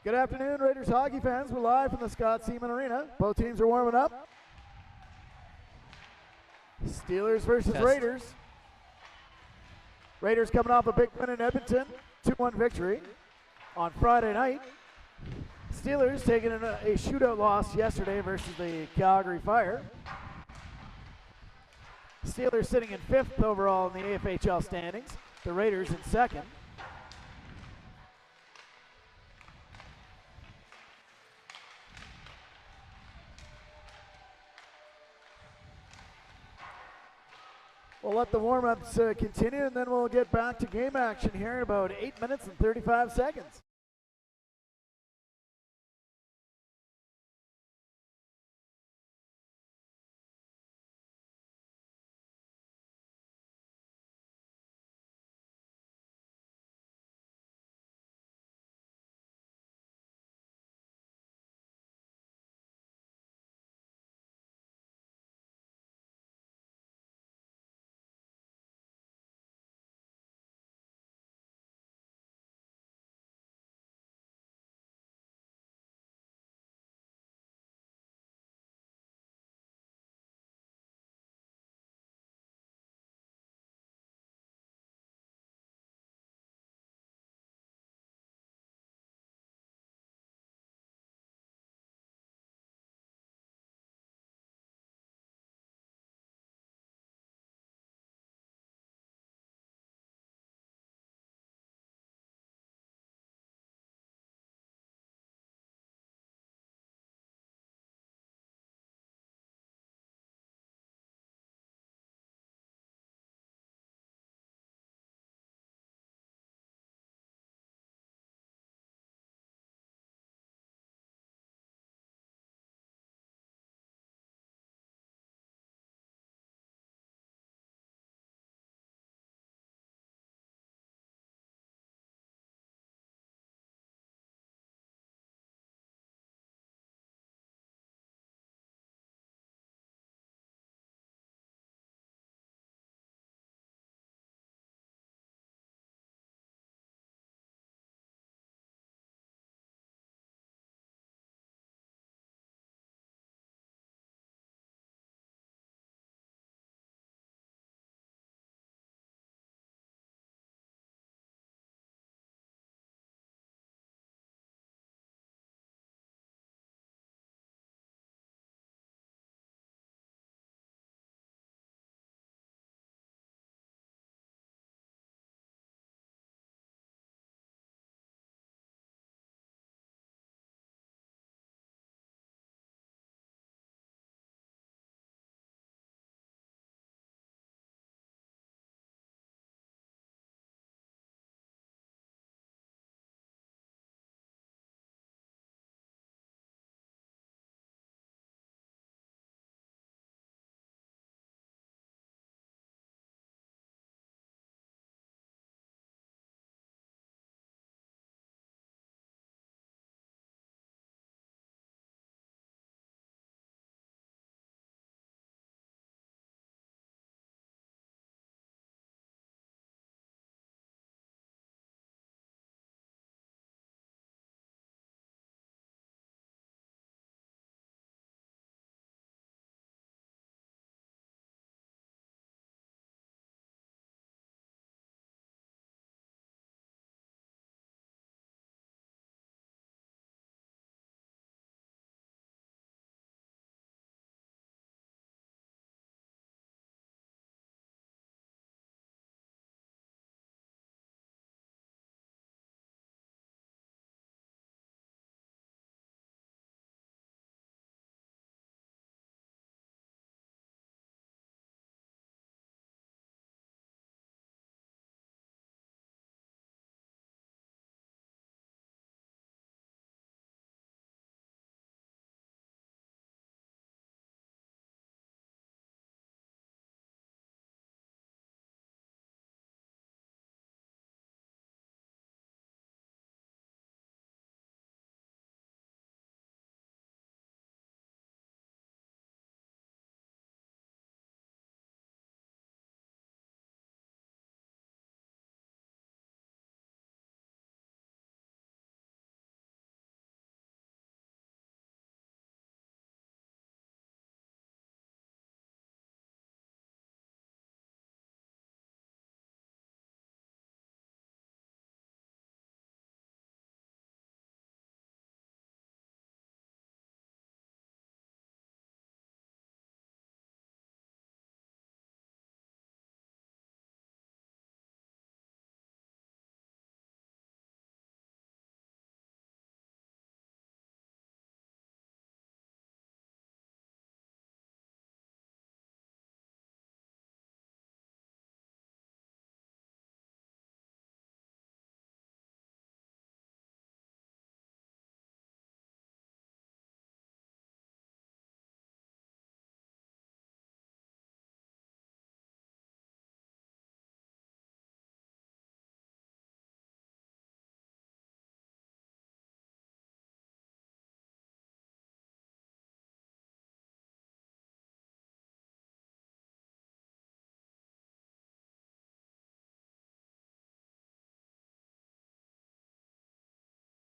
Good afternoon, Raiders hockey fans. We're live from the Scott Seaman Arena. Both teams are warming up. Steelers versus Raiders. Raiders coming off a big win in Edmonton, 2-1 victory on Friday night. Steelers taking a shootout loss yesterday versus the Calgary Fire. Steelers sitting in 5th overall in the AFHL standings. The Raiders in 2nd. We'll let the warm-ups continue, and then we'll get back to game action here in about 8 minutes and 35 seconds.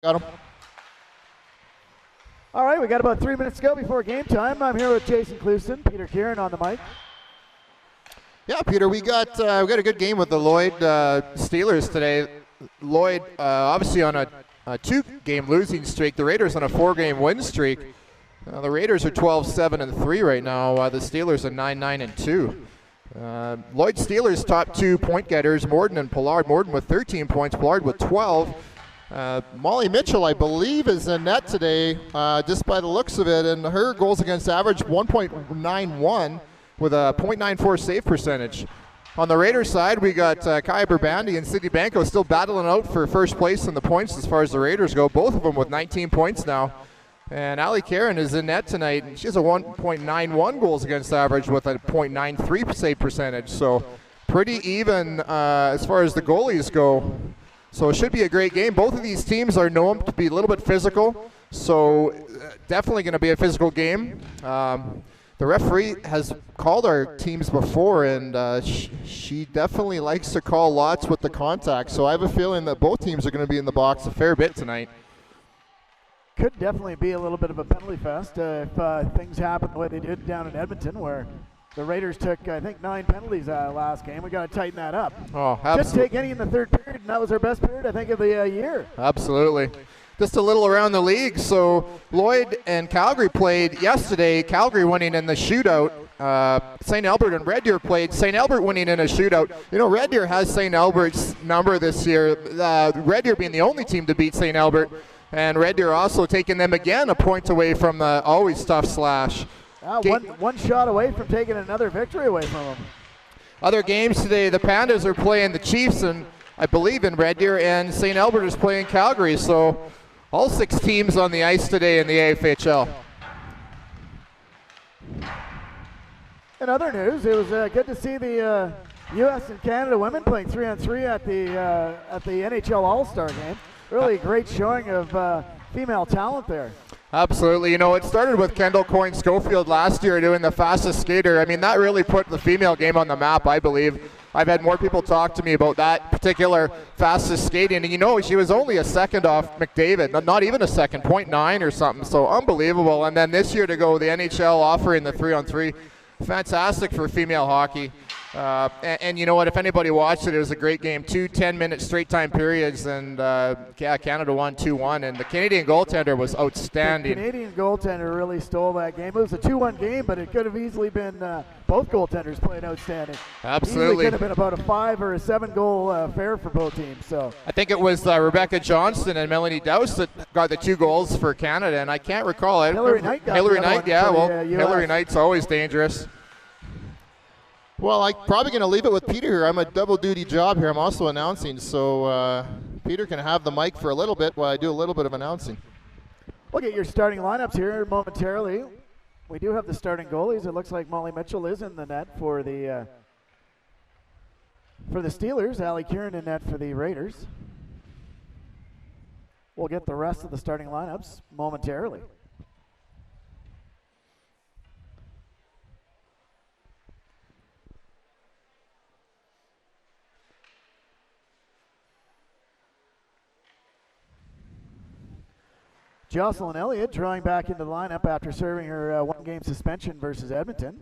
Got him. All right, we got about 3 minutes to go before game time. I'm here with Jason Clouston, Peter Kieran on the mic. Yeah, Peter, we got a good game with the Lloyd Steelers today. Lloyd obviously on a 2-game losing streak. The Raiders on a 4-game win streak. The Raiders are 12-7-3 right now. The Steelers are 9-9-2. Lloyd Steelers top 2 point getters, Morden and Pollard. Morden with 13 points, Pollard with 12. Molly Mitchell, I believe, is in net today, just by the looks of it, and her goals against average 1.91 with a .94 save percentage. On the Raiders side, we got Kaya Burbandi and Sydney Banco still battling out for first place in the points as far as the Raiders go, both of them with 19 points now. And Ali Karen is in net tonight, and she has a 1.91 goals against average with a .93 save percentage. So pretty even as far as the goalies go. So it should be a great game. Both of these teams are known to be a little bit physical, so definitely going to be a physical game. The referee has called our teams before, and she definitely likes to call lots with the contact. So I have a feeling that both teams are going to be in the box a fair bit tonight. Could definitely be a little bit of a penalty fest if things happen the way they did down in Edmonton, where the Raiders took, I think, 9 penalties last game. We got to tighten that up. Oh, just take any in the third period, and that was our best period, I think, of the year. Absolutely. Just a little around the league. So Lloyd and Calgary played yesterday. Calgary winning in the shootout. St. Albert and Red Deer played. St. Albert winning in a shootout. You know, Red Deer has St. Albert's number this year. Red Deer being the only team to beat St. Albert. And Red Deer also taking them again a point away from the always tough Slash. One shot away from taking another victory away from them. Other games today, the Pandas are playing the Chiefs, and I believe in Red Deer, and St. Albert is playing Calgary. So all 6 teams on the ice today in the AFHL. In other news, it was good to see the U.S. and Canada women playing 3-on-3 at the NHL All-Star game. Really great showing of female talent there. Absolutely. You know, it started with Kendall Coyne Schofield last year doing the fastest skater. I mean, that really put the female game on the map, I believe. I've had more people talk to me about that particular fastest skating. And, you know, she was only a second off McDavid, not even a second, 0.9 or something. So unbelievable. And then this year to go, the NHL offering the 3-on-3. Fantastic for female hockey. And you know what, if anybody watched it, it was a great game. 2 10-minute straight time periods, and Canada won 2-1, and the Canadian goaltender was outstanding. The Canadian goaltender really stole that game. It was a 2-1 game, but it could have easily been both goaltenders played outstanding. Absolutely. Easily could have been about a 5 or a 7 goal affair for both teams. So I think it was Rebecca Johnston and Melanie Dowse that got the 2 goals for Canada, and I can't recall it. Hillary Knight got Hillary Knight, yeah, well, Hillary US. Knight's always dangerous. Well, I'm probably going to leave it with Peter here. I'm a double-duty job here. I'm also announcing, so Peter can have the mic for a little bit while I do a little bit of announcing. We'll get your starting lineups here momentarily. We do have the starting goalies. It looks like Molly Mitchell is in the net for the Steelers. Ali Kieran in net for the Raiders. We'll get the rest of the starting lineups momentarily. Jocelyn Elliott drawing back into the lineup after serving her 1-game suspension versus Edmonton.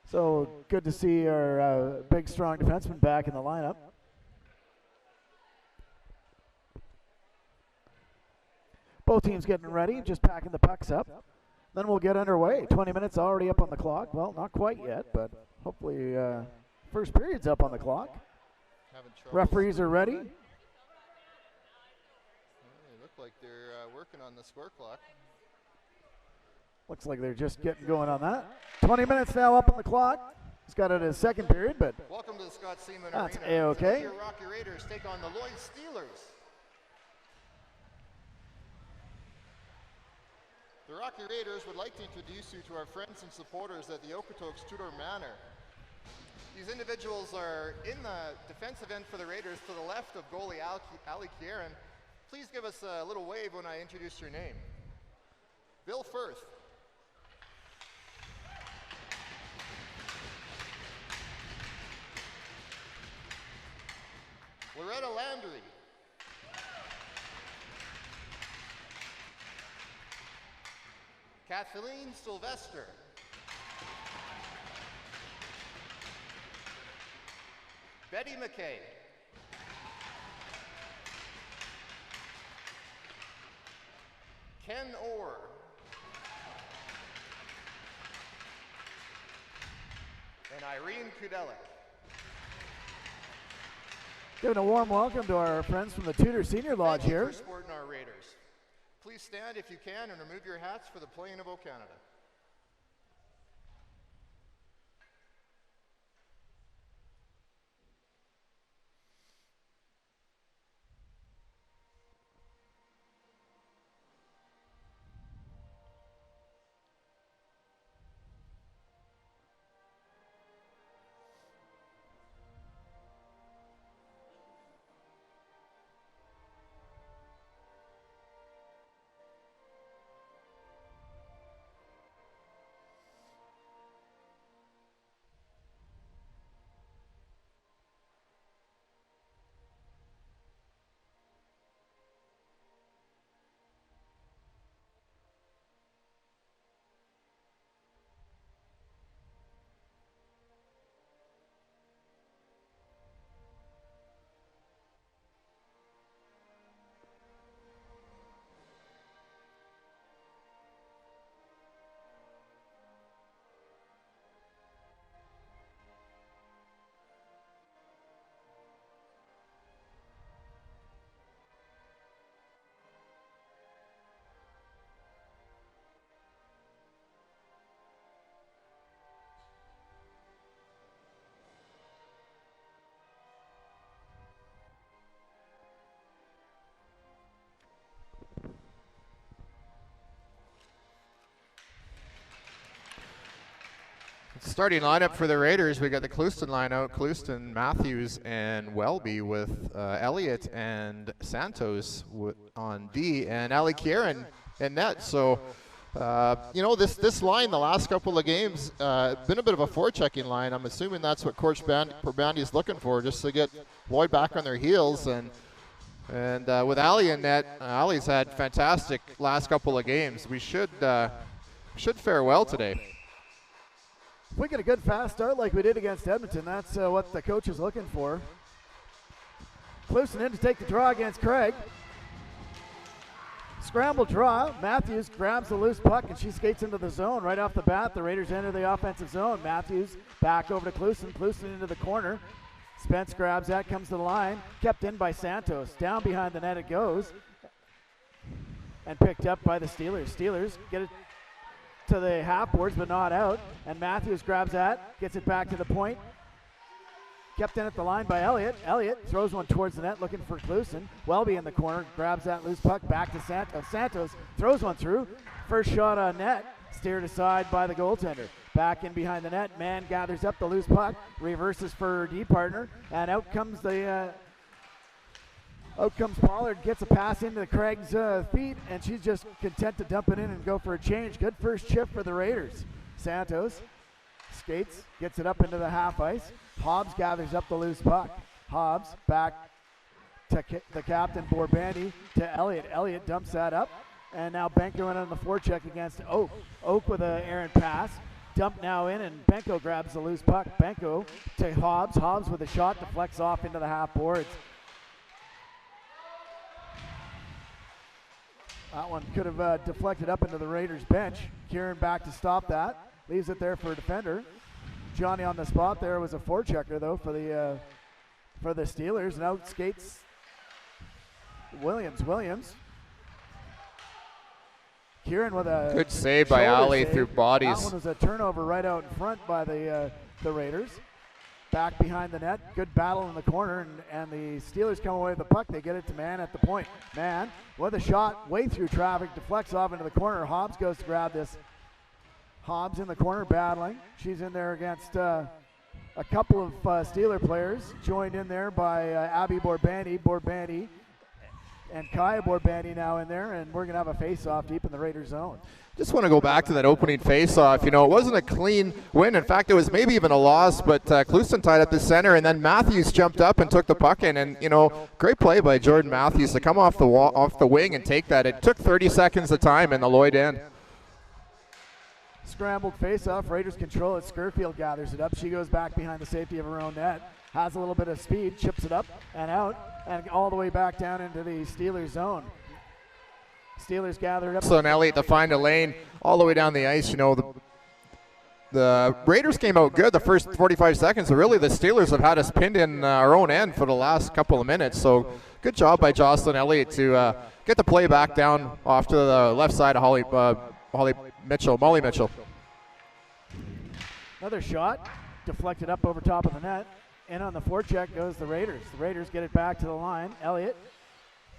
So good to see our big, strong defenseman back in the lineup. Both teams getting ready, just packing the pucks up. Then we'll get underway. 20 minutes already up on the clock. Well, not quite yet, but hopefully first period's up on the clock. Referees are ready. Like they're working on the score clock. Looks like they're just getting going on that. 20 minutes now up on the clock. He's got it as second period, but welcome to the Scott Seaman that's Arena. A-okay. Your Rocky Raiders take on the Lloyd Steelers. The Rocky Raiders would like to introduce you to our friends and supporters at the Okotoks Tudor Manor. These individuals are in the defensive end for the Raiders to the left of goalie Ali Kieran. Please give us a little wave when I introduce your name. Bill Firth. Loretta Landry. Kathleen Sylvester. Betty McKay. Ken Orr. And Irene Kudelik. Giving a warm welcome to our friends from the Tudor Senior Lodge here. Thank you for supporting our Raiders. Please stand if you can and remove your hats for the playing of O Canada. Starting lineup for the Raiders, we got the Clouston line out. Clouston, Matthews, and Welby with Elliott and Santos on D, and Ali Kieran in net. So, you know, this line the last couple of games been a bit of a forechecking line. I'm assuming that's what Coach Bandy is looking for, just to get Lloyd back on their heels. And with Ali in net, Ali's had fantastic last couple of games. We should fare well today. If we get a good fast start like we did against Edmonton, that's what the coach is looking for. Clouston in to take the draw against Craig. Scramble draw. Matthews grabs the loose puck and she skates into the zone right off the bat. The Raiders enter the offensive zone. Matthews back over to Clouston. Clouston into the corner. Spence grabs that, comes to the line. Kept in by Santos. Down behind the net it goes. And picked up by the Steelers. Steelers get it to the half boards, but not out. And Matthews grabs that, gets it back to the point. Kept in at the line by Elliott. Elliott throws one towards the net, looking for Clouston. Welby in the corner, grabs that loose puck back to Santos. Santos throws one through. First shot on net, steered aside by the goaltender. Back in behind the net, man gathers up the loose puck, reverses for D partner, and out comes Pollard, gets a pass into Craig's feet, and she's just content to dump it in and go for a change. Good first chip for the Raiders. Santos skates, gets it up into the half ice. Hobbs gathers up the loose puck. Hobbs back to the captain, Borbandi, to Elliott. Elliott dumps that up, and now Benko in on the forecheck against Oak. Oak with an errant pass. Dump now in, and Benko grabs the loose puck. Benko to Hobbs. Hobbs with a shot, deflects off into the half boards. That one could have deflected up into the Raiders bench. Kieran back to stop that. Leaves it there for a defender. Johnny on the spot there was a forechecker though for the Steelers. And out skates Williams. Kieran with a good save by Ali through bodies. That one was a turnover right out in front by the Raiders. Back behind the net, good battle in the corner, and the Steelers come away with the puck. They get it to Mann at the point. Mann with a shot way through traffic, deflects off into the corner. Hobbs goes to grab this. Hobbs in the corner battling. She's in there against a couple of Steeler players, joined in there by Abby Borbandi, and Kaya Borbandi now in there, and we're going to have a face-off deep in the Raiders zone. Just want to go back to that opening face-off. You know, it wasn't a clean win. In fact, it was maybe even a loss, but Clouston tied up the center, and then Matthews jumped up and took the puck in. And, you know, great play by Jordan Matthews to come off the wing and take that. It took 30 seconds of time in the Lloyd end. Scrambled face-off. Raiders control it. Scurfield gathers it up. She goes back behind the safety of her own net. Has a little bit of speed. Chips it up and out. And all the way back down into the Steelers zone. Steelers gather it up. So Elliott to find a lane all the way down the ice. You know, the Raiders came out good the first 45 seconds. But really, the Steelers have had us pinned in our own end for the last couple of minutes. So good job by Jocelyn Elliott to get the play back down off to the left side of Molly Mitchell. Another shot deflected up over top of the net. In on the forecheck goes the Raiders. The Raiders get it back to the line. Elliott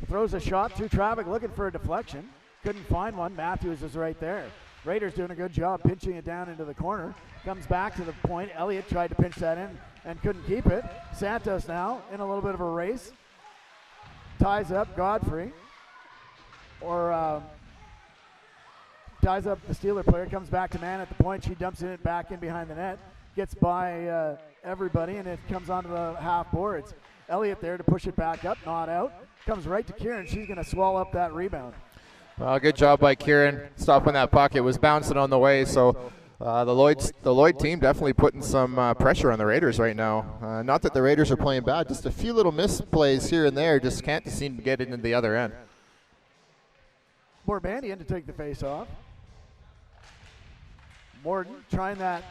throws a shot through traffic looking for a deflection. Couldn't find one. Matthews is right there. Raiders doing a good job pinching it down into the corner. Comes back to the point. Elliott tried to pinch that in and couldn't keep it. Santos now in a little bit of a race. Ties up Godfrey. Ties up the Steeler player. Comes back to man at the point. She dumps it back in behind the net. Gets by everybody, and it comes onto the half boards. Elliott there to push it back up, not out. Comes right to Kieran. She's going to swallow up that rebound. Well, good job by Kieran stopping that puck. It was bouncing on the way, so the Lloyd team definitely putting some pressure on the Raiders right now. Not that the Raiders are playing bad, just a few little misplays here and there. Just can't seem to get it into the other end. Borbanian to take the face off. Morden trying that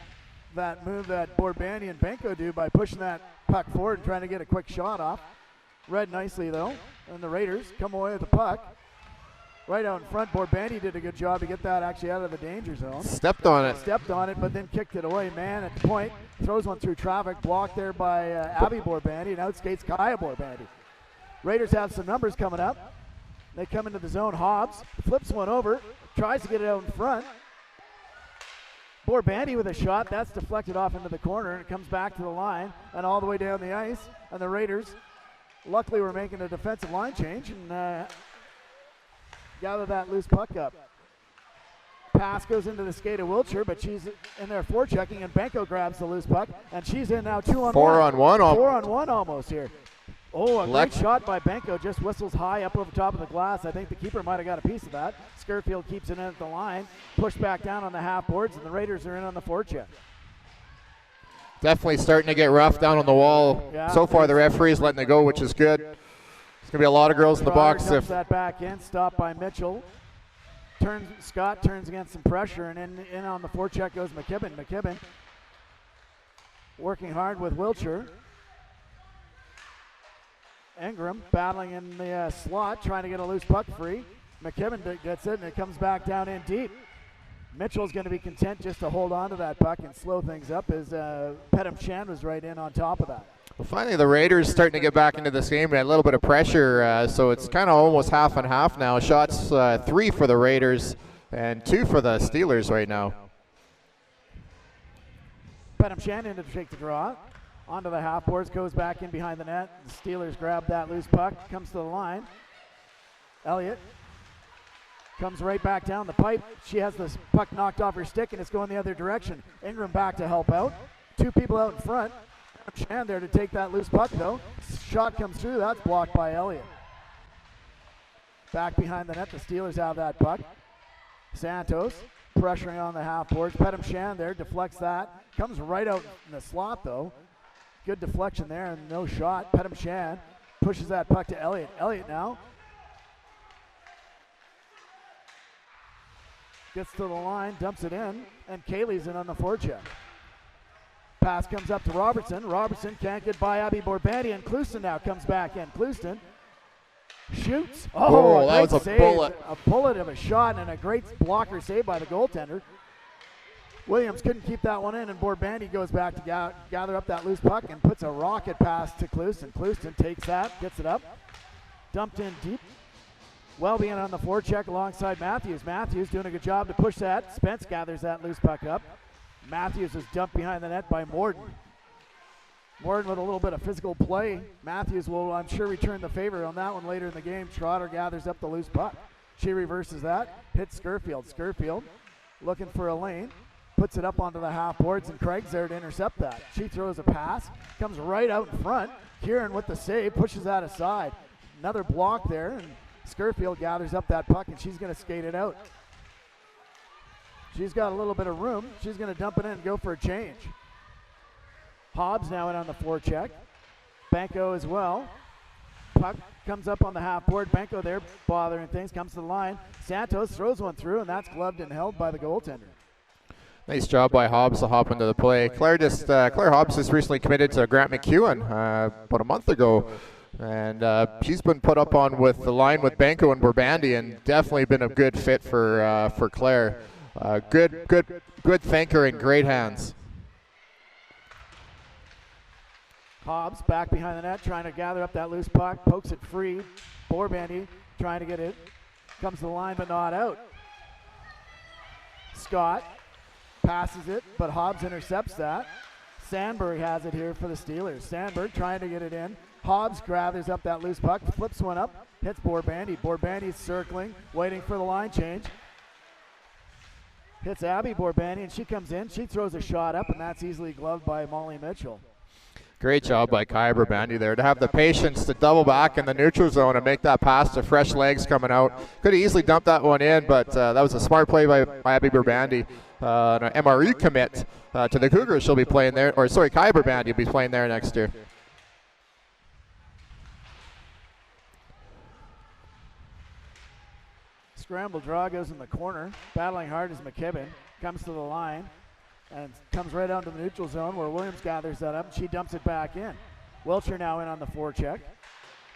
move that Borbani and Benko do by pushing that puck forward and trying to get a quick shot off. Read nicely though, and the Raiders come away with the puck. Right out in front, Borbani did a good job to get that actually out of the danger zone. Stepped on it, but then kicked it away. Man at the point, throws one through traffic, blocked there by Abby Borbani, and outskates Kaya Borbani. Raiders have some numbers coming up. They come into the zone. Hobbs flips one over, tries to get it out in front. Borbani with a shot, that's deflected off into the corner, and it comes back to the line and all the way down the ice. And the Raiders, luckily, were making a defensive line change and gather that loose puck up. Pass goes into the skate of Wiltshire, but she's in there forechecking, and Benko grabs the loose puck, and she's in now 2-on-1. 4-on-1. 4-on-1 almost here. Oh, a great shot by Benko, just whistles high up over top of the glass. I think the keeper might have got a piece of that. Scurfield keeps it in at the line, pushed back down on the half boards, and the Raiders are in on the forecheck. Definitely starting to get rough down on the wall. Yeah, so far the referee's letting it go, which is good. There's going to be a lot of girls in the box. Dumps that back in, stopped by Mitchell. Scott turns against some pressure, and in on the forecheck goes McKibben. McKibben working hard with Wiltshire. Ingram battling in the slot, trying to get a loose puck free. McKibben gets it, and it comes back down in deep. Mitchell's going to be content just to hold on to that puck and slow things up as Pedham Chan was right in on top of that. Well, finally, the Raiders starting to get back into this game and a little bit of pressure, so it's kind of almost half and half now. Shots 3 for the Raiders and 2 for the Steelers right now. Pedham Chan in to take the draw. Onto the half boards, goes back in behind the net. The Steelers grab that loose puck, comes to the line. Elliott comes right back down the pipe. She has this puck knocked off her stick, and it's going the other direction. Ingram back to help out. 2 people out in front. Chan there to take that loose puck, though. Shot comes through. That's blocked by Elliott. Back behind the net, the Steelers have that puck. Santos pressuring on the half boards. Pedham Chan there deflects that. Comes right out in the slot, though. Good deflection there and no shot. Pedham Chan pushes that puck to Elliott. Elliott now gets to the line, dumps it in, and Kaylee's in on the forecheck. Pass comes up to Robertson. Robertson can't get by Abby Borbani, and Clouston now comes back in. Clouston shoots. Oh, that was a bullet. A bullet of a shot and a great blocker save by the goaltender. Williams couldn't keep that one in, and Borbani goes back to gather up that loose puck and puts a rocket pass to Clouston. Clouston takes that, gets it up, dumped in deep. Welby in on the forecheck alongside Matthews. Matthews doing a good job to push that. Spence gathers that loose puck up. Matthews is dumped behind the net by Morden. Morden with a little bit of physical play. Matthews will, I'm sure, return the favor on that one later in the game. Trotter gathers up the loose puck. She reverses that, hits Scurfield. Scurfield looking for a lane. Puts it up onto the half boards, and Craig's there to intercept that. She throws a pass, comes right out in front. Kieran with the save, pushes that aside. Another block there, and Scurfield gathers up that puck, and she's going to skate it out. She's got a little bit of room. She's going to dump it in and go for a change. Hobbs now in on the forecheck. Banco as well. Puck comes up on the half board. Banco there bothering things, comes to the line. Santos throws one through, and that's gloved and held by the goaltender. Nice job by Hobbs to hop into the play. Claire Hobbs just recently committed to Grant McEwen about a month ago. And she's been put up on with the line with Banco and Burbandy, and definitely been a good fit for Claire. Good thinker and great hands. Hobbs back behind the net, trying to gather up that loose puck, pokes it free. Burbandy trying to get it, comes to the line but not out. Scott passes it, but Hobbs intercepts that. Sandberg has it here for the Steelers. Sandberg trying to get it in. Hobbs gathers up that loose puck, flips one up, hits Burbandy. Burbandy's circling, waiting for the line change. Hits Abby Burbandy, and she comes in. She throws a shot up, and that's easily gloved by Molly Mitchell. Great job by Kaya Burbandy there to have the patience to double back in the neutral zone and make that pass to fresh legs coming out. Could have easily dumped that one in, but that was a smart play by Abby Burbandy. An MRE commit to the Cougars. She'll be playing there, or sorry, Kaya Burbandy will be playing there next year. Scramble draw goes in the corner. Battling hard is McKibben. Comes to the line and comes right onto the neutral zone where Williams gathers that up. She dumps it back in. Wilcher now in on the forecheck.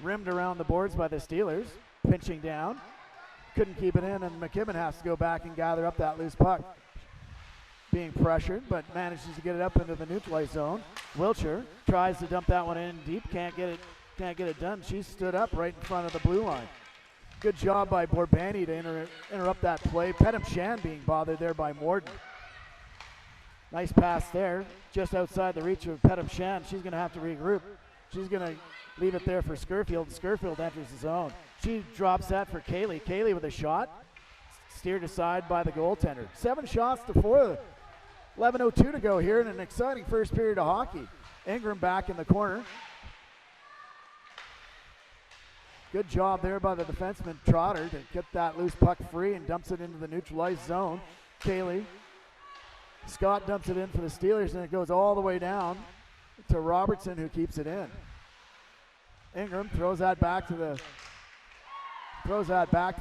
Rimmed around the boards by the Steelers. Pinching down. Couldn't keep it in, and McKibben has to go back and gather up that loose puck. Being pressured, but manages to get it up into the neutralized zone. Wilcher tries to dump that one in deep. Can't get it done. She stood up right in front of the blue line. Good job by Burbandy to interrupt that play. Pedham Shan being bothered there by Morden. Nice pass there, just outside the reach of Pedham Shan. She's going to have to regroup. She's going to leave it there for Scurfield. Scurfield enters the zone. She drops that for Kaylee. Kaylee with a shot, steered aside by the goaltender. 7 shots to 4. 11:02 to go here in an exciting first period of hockey. Ingram back in the corner. Good job there by the defenseman Trotter to get that loose puck free and dumps it into the neutralized zone. Kaylee. Scott dumps it in for the Steelers, and it goes all the way down to Robertson, who keeps it in. Ingram throws that back to the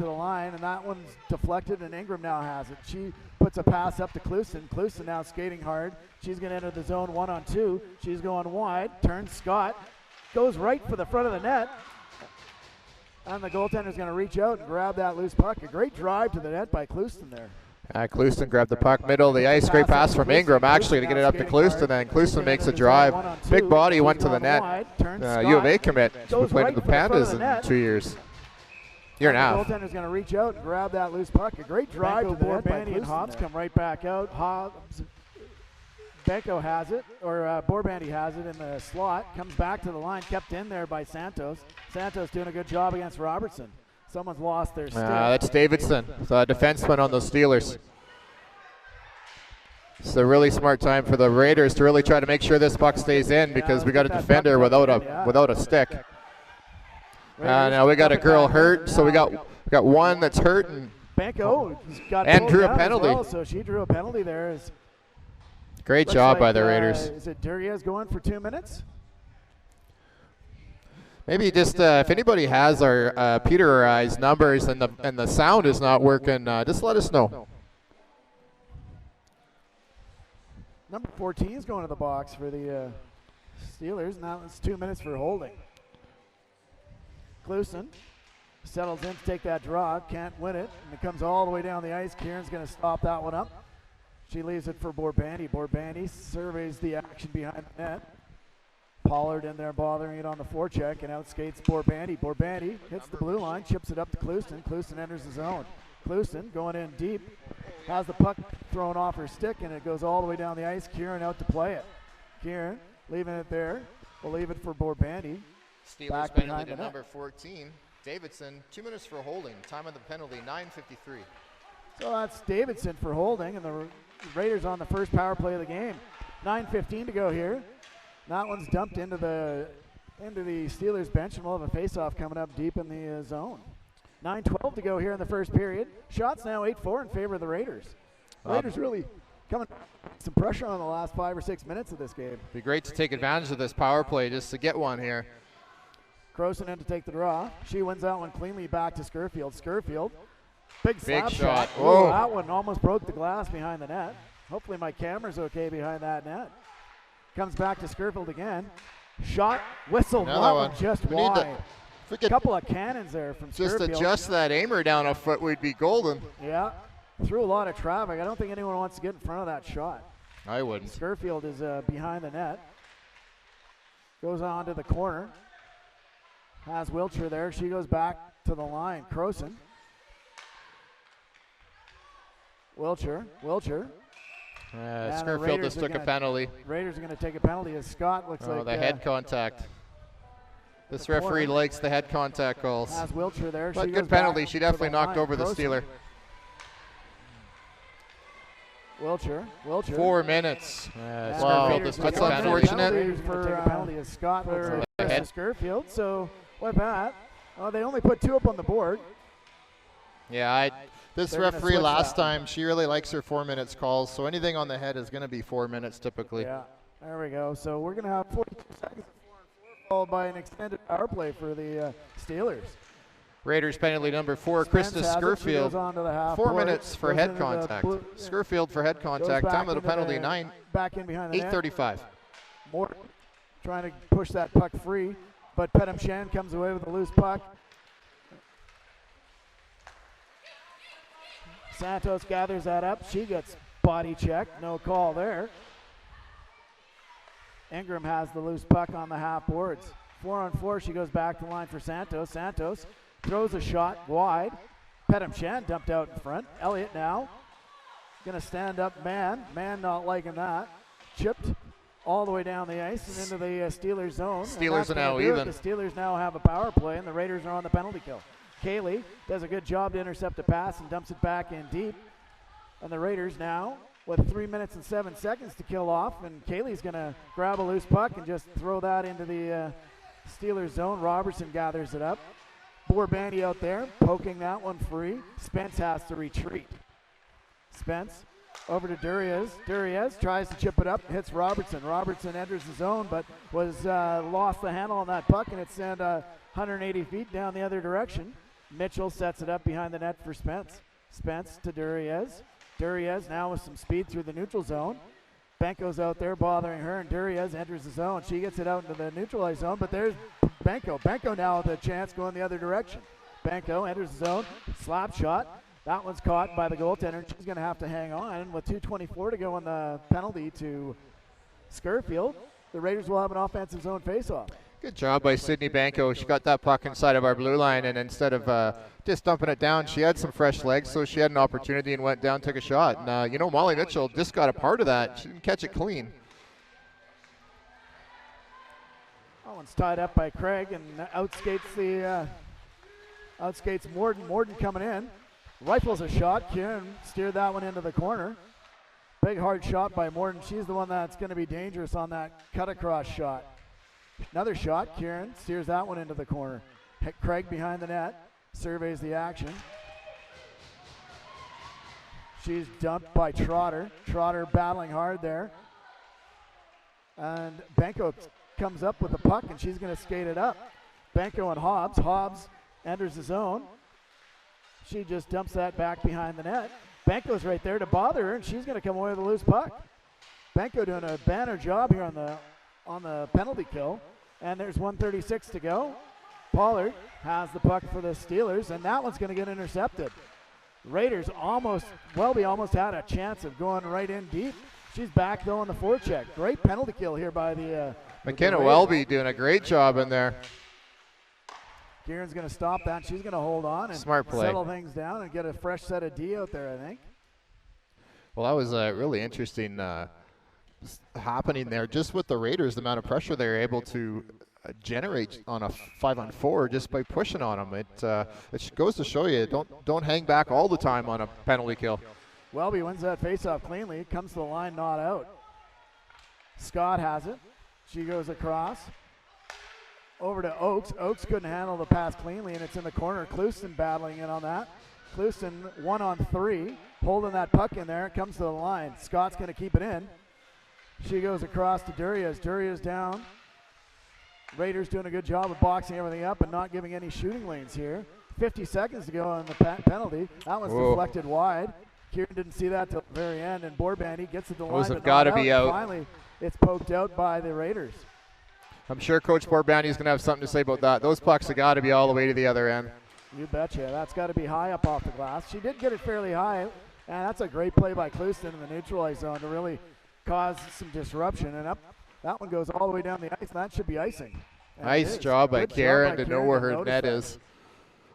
line, and that one's deflected, and Ingram now has it. She puts a pass up to Clouston. Clouston now skating hard. She's going to enter the zone 1-on-2. She's going wide, turns Scott, goes right for the front of the net, and the goaltender's going to reach out and grab that loose puck. A great drive to the net by Clouston there. Clouston grabbed the puck, middle of the ice. Great pass from Ingram, actually, to get it up to Clouston, and Clouston makes a drive. Big body went to the net. U of A commit. She's been playing with the Pandas in 2 years. Year and a half. The goaltender's going to reach out and grab that loose puck. A great drive to the net by Clouston. And Hobbs come right back out. Hobbs, Benko has it, or Burbandy has it in the slot. Comes back to the line, kept in there by Santos. Santos doing a good job against Robertson. Someone's lost their stick. That's Davidson, the defenseman on the Steelers. It's a really smart time for the Raiders to really try to make sure this puck stays in, because we got a defender without a stick. Now we got a girl hurt, so we got one that's hurt, and Banco drew a penalty. Well, so she drew a penalty there. Great job by the Raiders. Is it Duriez going for 2 minutes? Maybe just if anybody has our Peter or I's numbers and the sound is not working, just let us know. Number 14 is going to the box for the Steelers. Now it's 2 minutes for holding. Clouston settles in to take that draw. Can't win it. And it comes all the way down the ice. Kieran's going to stop that one up. She leaves it for Burbandy. Burbandy surveys the action behind the net. Pollard in there bothering it on the forecheck, and out skates Burbandy. Burbandy hits the blue line, chips it up to Clouston. Clouston enters the zone. Clouston going in deep, has the puck thrown off her stick, and it goes all the way down the ice. Kieran out to play it. Kieran leaving it there. We'll leave it for Burbandy. Steelers penalty to number 14. Davidson, 2 minutes for holding. Time of the penalty, 9:53. So that's Davidson for holding, and the Raiders on the first power play of the game. 9:15 to go here. That one's dumped into the Steelers bench, and we'll have a face-off coming up deep in the zone. 9:12 to go here in the first period. Shots now 8-4 in favor of the Raiders. Raiders really coming some pressure on the last 5 or 6 minutes of this game. Be great to take advantage of this power play just to get one here. Croson in to take the draw. She wins that one cleanly back to Scurfield. Scurfield, big slap shot. Oh, that one almost broke the glass behind the net. Hopefully my camera's okay behind that net. Comes back to Scurfield again. Shot, whistle, that one just wide. A couple of cannons there from Just Scurfield. adjust that aimer down a foot, we'd be golden. Yeah, through a lot of traffic. I don't think anyone wants to get in front of that shot. I wouldn't. Scurfield is behind the net. Goes on to the corner. Has Wiltshire there. She goes back to the line. Croson. Wiltshire. Scurfield just took a penalty. Raiders are going to take a penalty as Scott looks like. The head contact. This referee likes the head contact calls. Has Wiltshire there. But good penalty. She definitely knocked over the Steeler. Wiltshire. 4 minutes. Wow. Scurfield just took a penalty. Take a penalty as Scott looks like Scurfield. So with that, they only put 2 up on the board. Yeah, this referee last time, she really likes her 4 minutes calls, so anything on the head is going to be 4 minutes typically. Yeah, there we go. So we're going to have 42 seconds followed by an extended power play for the Steelers. Raiders penalty number 4, Krista Scurfield. 4 minutes for head contact. Scurfield for head contact. Time of the penalty, 9. Back in behind the 8:35. Morton trying to push that puck free, but Pedam Shan comes away with a loose puck. Santos gathers that up. She gets body checked. No call there. Ingram has the loose puck on the half boards. 4-on-4. She goes back to the line for Santos. Santos throws a shot wide. Pedam Shan dumped out in front. Elliott now going to stand up man. Man not liking that. Chipped all the way down the ice and into the Steelers zone. Steelers are now even. The Steelers now have a power play and the Raiders are on the penalty kill. Kaylee does a good job to intercept a pass and dumps it back in deep. And the Raiders now with 3 minutes and 7 seconds to kill off. And Kaylee's going to grab a loose puck and just throw that into the Steelers zone. Robertson gathers it up. Bourbandy out there poking that one free. Spence has to retreat. Spence over to Duriez. Duriez tries to chip it up, hits Robertson. Robertson enters the zone, but was lost the handle on that puck, and it sent 180 feet down the other direction. Mitchell sets it up behind the net for Spence. Spence to Duriez. Duriez now with some speed through the neutral zone. Benko's out there bothering her, and Duriez enters the zone. She gets it out into the neutralized zone, but there's Benko. Benko now with a chance going the other direction. Benko enters the zone, slap shot. That one's caught by the goaltender. She's going to have to hang on. With 2:24 to go on the penalty to Scurfield, the Raiders will have an offensive zone faceoff. Good job by Sydney Benko. She got that puck inside of our blue line, and instead of just dumping it down, she had some fresh legs, so she had an opportunity and went down, took a shot. And, Molly Mitchell just got a part of that. She didn't catch it clean. That one's tied up by Craig and outskates Morden. Morden coming in. Rifles a shot. Kieran steered that one into the corner. Big hard shot by Morden. She's the one that's going to be dangerous on that cut across shot. Another shot. Kieran steers that one into the corner. Craig behind the net. Surveys the action. She's dumped by Trotter. Trotter battling hard there. And Benko comes up with the puck and she's going to skate it up. Benko and Hobbs. Hobbs enters the zone. She just dumps that back behind the net. Benko's right there to bother her, and she's going to come away with a loose puck. Benko doing a banner job here on the penalty kill, and there's 1:36 to go. Pollard has the puck for the Steelers, and that one's going to get intercepted. Raiders almost had a chance of going right in deep. She's back though on the forecheck. Great penalty kill here by the McKenna Welby doing a great job in there. Kieran's going to stop that. She's going to hold on and settle things down and get a fresh set of D out there, I think. Well, that was really interesting happening there. Just with the Raiders, the amount of pressure they were able to generate on a 5-on-4 just by pushing on them. It goes to show you, don't hang back all the time on a penalty kill. Welby wins that faceoff cleanly. Comes to the line, not out. Scott has it. She goes across. Over to Oakes. Oakes couldn't handle the pass cleanly, and it's in the corner. Clouston battling in on that. Clusen 1-on-3, holding that puck in there. It comes to the line. Scott's going to keep it in. She goes across to Durias. Durias down. Raiders doing a good job of boxing everything up and not giving any shooting lanes here. 50 seconds to go on the penalty. That one's deflected wide. Kieran didn't see that till the very end, and Borbandy gets it to the line. Those have got to be out. Finally, it's poked out by the Raiders. I'm sure Coach Borbandy is going to have something to say about that. Those pucks have got to be all the way to the other end. You betcha. That's got to be high up off the glass. She did get it fairly high, and that's a great play by Clusen in the neutralized zone to really cause some disruption. And up, that one goes all the way down the ice, and that should be icing. And nice job by Karen to know where her net is.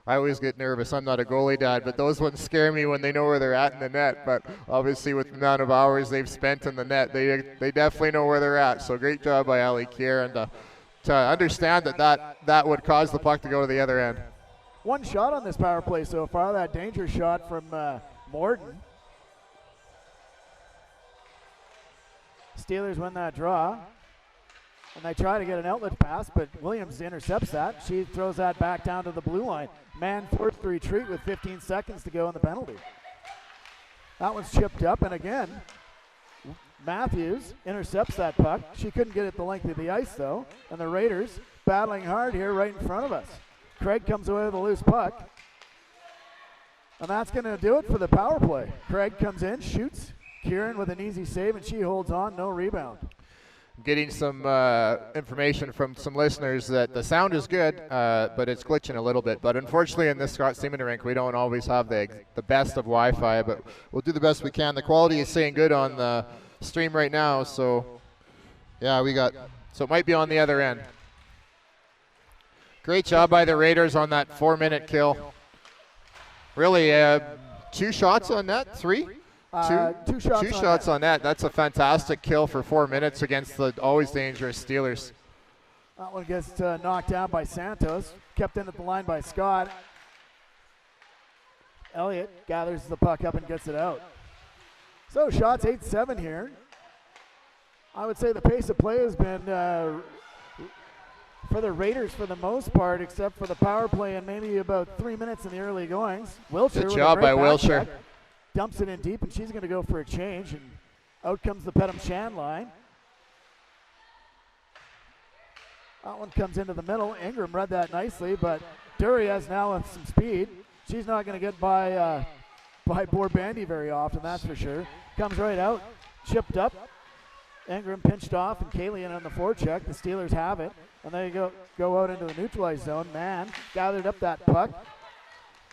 I always get nervous. I'm not a goalie dad, but those ones scare me when they know where they're at in the net. But obviously with the amount of hours they've spent in the net, they definitely know where they're at. So great job by Ali Kieran to understand that would cause the puck to go to the other end. One shot on this power play so far, that danger shot from Morden. Steelers win that draw. And they try to get an outlet pass, but Williams intercepts that. She throws that back down to the blue line. Man forced to retreat with 15 seconds to go in the penalty. That one's chipped up, and again, Matthews intercepts that puck. She couldn't get it the length of the ice, though, and the Raiders battling hard here right in front of us. Craig comes away with a loose puck, and that's going to do it for the power play. Craig comes in, shoots. Kieran with an easy save, and she holds on, no rebound. Getting some information from some listeners that the sound is good, but it's glitching a little bit. But unfortunately in this Scott Seaman Rink, we don't always have the best of Wi-Fi, but we'll do the best we can. The quality is staying good on the stream right now, so yeah, so it might be on the other end. Great job by the Raiders on that 4-minute kill. Really, 2 shots on net, 3? Two shots on net. That's a fantastic kill for 4 minutes against the always dangerous Steelers. That one gets knocked down by Santos. Kept in at the line by Scott. Elliott gathers the puck up and gets it out. So shots 8-7 here. I would say the pace of play has been for the Raiders for the most part, except for the power play and maybe about 3 minutes in the early goings. Wilshire. Good job by Wilshire. Check. Dumps it in deep, and she's going to go for a change, and out comes the Pedham-Shan line. That one comes into the middle. Ingram read that nicely, but Durias now with some speed. She's not going to get by Borbandy very often, that's for sure. Comes right out, chipped up. Ingram pinched off, and Kalian on the forecheck. The Steelers have it, and they go out into the neutralized zone. Man gathered up that puck.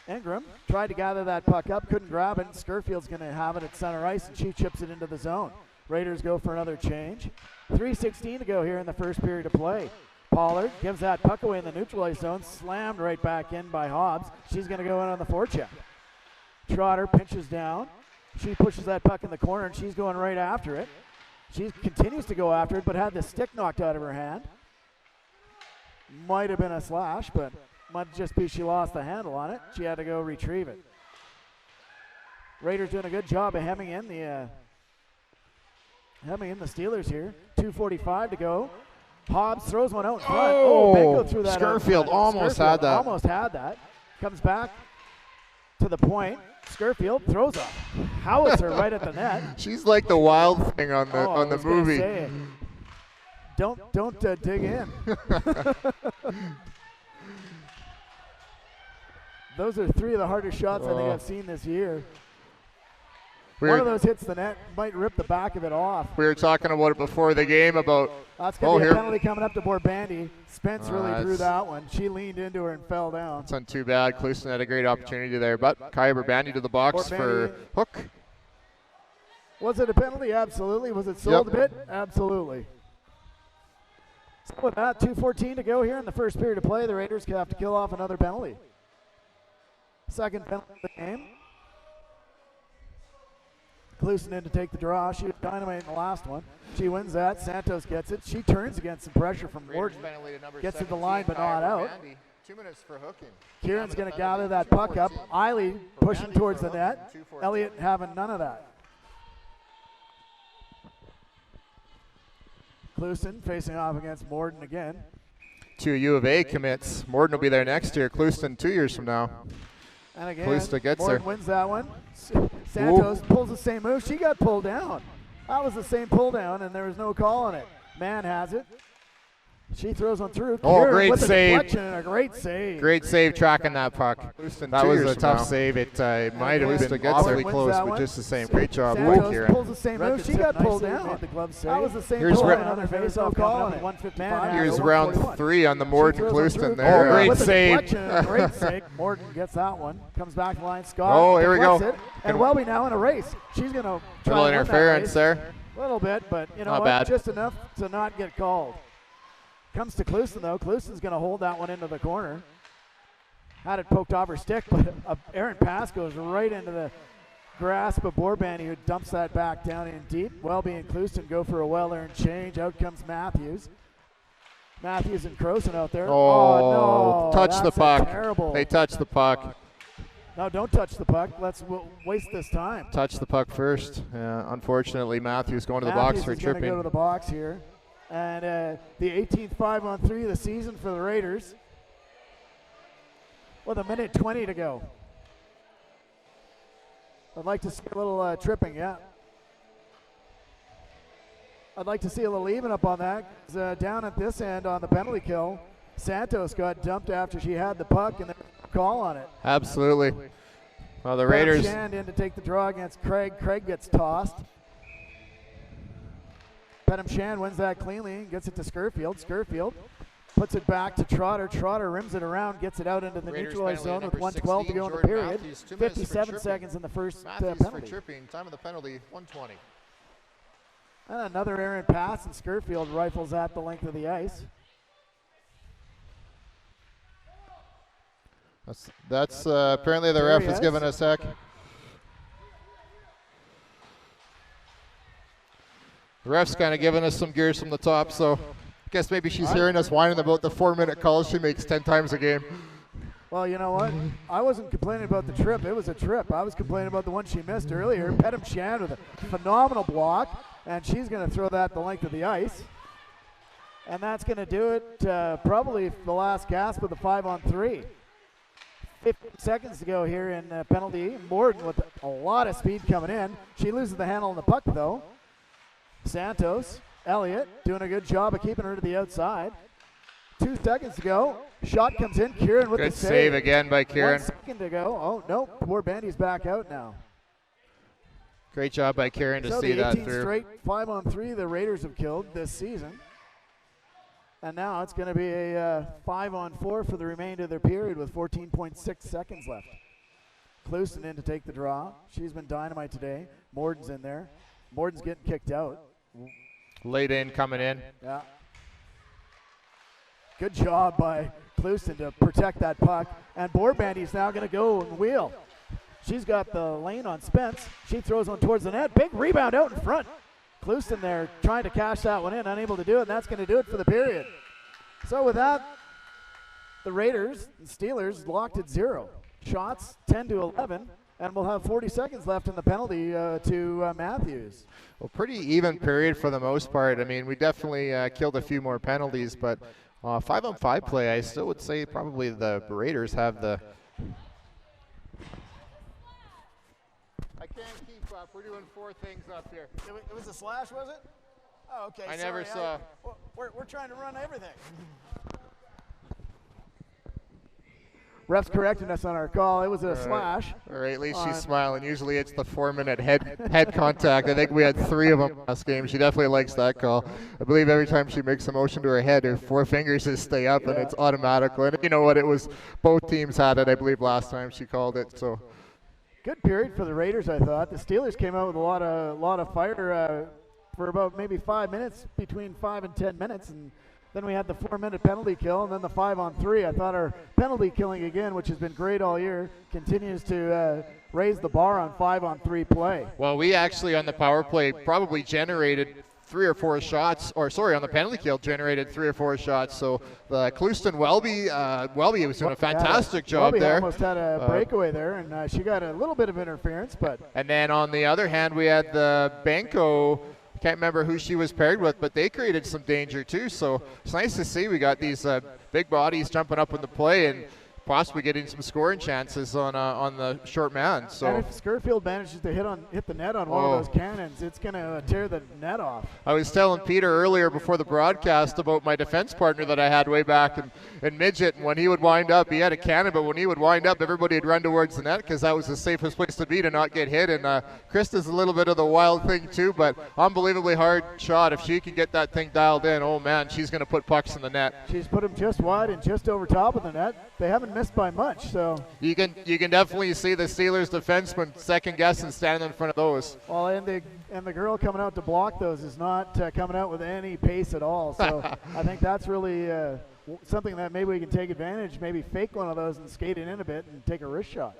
Ingram tried to gather that puck up, couldn't grab it. Skurfield's going to have it at center ice, and she chips it into the zone. Raiders go for another change. 3:16 to go here in the first period of play. Pollard gives that puck away in the neutralized zone, slammed right back in by Hobbs. She's going to go in on the forecheck. Trotter pinches down. She pushes that puck in the corner, and she's going right after it. She continues to go after it, but had the stick knocked out of her hand. Might have been a slash, but might just be she lost the handle on it. She had to go retrieve it. Raiders doing a good job of hemming in the Steelers here. 2:45 to go. Hobbs throws one out in front. Benko threw that out. Skurfield almost had that. Almost had that. Comes back to the point. Skurfield throws a howitzer right at the net. She's like the wild thing on the movie. Don't dig in. Those are 3 of the hardest shots I think I've seen this year. One of those hits the net, might rip the back of it off. We were talking about it before the game about. That's going to be a penalty coming up to Borbandy. Spence really drew that one. She leaned into her and fell down. It's not too bad. Clusen had a great opportunity there, but Kaya Borbandy to the box for hook. Was it a penalty? Absolutely. Was it sold a bit? Absolutely. So with that, 2:14 to go here in the first period of play, the Raiders have to kill off another penalty. Second penalty of the game. Clusen in to take the draw. She was dynamite in the last one. She wins that. Santos gets it. She turns against some pressure from Morden. Gets to the line but not out. 2 minutes for hooking. Kieran's going to gather that puck up. Eiley pushing towards the net. Elliott having none of that. Clusen facing off against Morden again. 2 U of A commits. Morden will be there next year. Clusen 2 years from now. And again, Clouston gets Morton her. wins that one. Santos pulls the same move. She got pulled down. That was the same pull down, and there was no call on it. Mann has it. She throws one through. Oh, Kieran great with a save. deflection and a great save. Great save tracking that puck. That was a tough save. It might have Clouston been gets awfully her. close, Wins that but one. just the same. Great job, Santos Kieran. pulls the same move. She got pulled down. That was the same Here's pull Re- on another face-off call on it. Mann has Here's it. round 3 on the Morton She throws one Clouston through. there. Oh, Great with a save. deflection and a great save. Morton gets that one. Comes back to the line. Scott. Oh, here we go. deflects it. And Welby now in a race. She's going to try Little and win that interference race. there. A little bit, but you know Not what? bad. Just enough to not get called. Comes to Clouston, though. Clouston's going to hold that one into the corner. Had it poked off her stick, but Aaron pass goes right into the grasp of Borbani, who dumps that back down in deep. Welby and Clouston go for a well-earned change. Out comes Matthews. Matthews and Croson out there. Oh, no. touch the That's a puck. terrible. They touched the puck. No, don't touch the puck. We'll waste this time. Touch the puck first. Unfortunately, Matthews going to the box for Matthews is gonna tripping. go to the box here. And the 18th 5-on-3 of the season for the Raiders. With a minute 20 to go. I'd like to see a little tripping, yeah. I'd like to see a little even up on that. Down at this end on the penalty kill, Santos got dumped after she had the puck and then call on it. Absolutely. Well, the Adam Raiders. Shand in to take the draw against Craig. Craig gets tossed. Pedham Shand wins that cleanly and gets it to Scurfield. Scurfield puts it back to Trotter. Trotter rims it around, gets it out into the Raiders neutralized zone penalty with number 1:12 to 16, go in the Jordan period. Matthews, 2 minutes for 57 tripping. seconds in the first Matthews for penalty. tripping. Time of the penalty, 1:20. And another errant pass, and Scurfield rifles at the length of the ice. That's apparently the There ref he has is. given us heck. The ref's kind of giving us some gears from the top, so I guess maybe she's hearing us whining about the 4-minute calls she makes 10 times a game. Well, you know what? I wasn't complaining about the trip. It was a trip. I was complaining about the one she missed earlier. Pedham Shand with a phenomenal block, and she's going to throw that the length of the ice. And that's going to do it probably the last gasp of the 5-on-3. 15 seconds to go here in penalty. Morton with a lot of speed coming in. She loses the handle on the puck, though. Santos, Elliott doing a good job of keeping her to the outside. 2 seconds to go. Shot comes in. Kieran with Good the save again by Kieran. 1 second to go. Oh, no. Poor Bandy's back out now. Great job by Kieran to So see the that 18 through. straight 5-on-3 the Raiders have killed this season. And now it's going to be a 5-on-4 for the remainder of their period with 14.6 seconds left. Clouston in to take the draw. She's been dynamite today. Morton's in there. Morton's getting kicked out. Late in, coming in. Yeah. Good job by Clouston to protect that puck. And Borbandie's now going to go and wheel. She's got the lane on Spence. She throws one towards the net. Big rebound out in front. Clouston there trying to cash that one in, unable to do it, and that's going to do it for the period. So with that, the Raiders and Steelers locked at 0. Shots 10-11, and we'll have 40 seconds left in the penalty to Matthews. Well, pretty even period for the most part. I mean, we definitely killed a few more penalties, but 5-on-5 play, I still would say probably the Raiders have the. I can't keep up. We're doing 4 things up here. It was a slash, was it? Oh, okay. I never saw. We're trying to run everything. Ref's correcting us on our call. It was a slash. All right, at least she's smiling. Usually it's the 4-minute head contact. I think we had 3 of them last game. She definitely likes that call. I believe every time she makes a motion to her head, her 4 fingers just stay up, and it's automatic. And you know what? It was both teams had it, I believe, last time she called it. So Good period for the Raiders, I thought. The Steelers came out with a lot of fire for about maybe 5 minutes, between 5 and 10 minutes, and then we had the 4-minute penalty kill, and then the 5-on-3. I thought our penalty killing again, which has been great all year, continues to raise the bar on 5-on-3 play. well, we actually on the power play probably generated 3 or 4 shots, or sorry, on the penalty kill generated 3 or 4 shots. So the Clouston Welby was doing a fantastic job Welby there. almost had a breakaway there, and she got a little bit of interference, but And then on the other hand, we had the Benko. Can't remember who she was paired with, but they created some danger too. So it's nice to see we got these big bodies jumping up in the play, and possibly getting some scoring chances on the short man. So and if Skirfield manages to hit the net on one of those cannons, it's going to tear the net off. I was telling Peter earlier before the broadcast about my defense partner that I had way back in Midget, and when he would wind up, he had a cannon, but when he would wind up, everybody would run towards the net because that was the safest place to be to not get hit. And Krista's a little bit of the wild thing too, but unbelievably hard shot. If she can get that thing dialed in, oh man, she's going to put pucks in the net. She's put them just wide and just over top of the net. They haven't missed by much, so you can definitely see the Steelers defenseman second guessing standing in front of those. Well, and the girl coming out to block those is not coming out with any pace at all. So I think that's really something that maybe we can take advantage. Maybe fake one of those and skate it in a bit and take a wrist shot.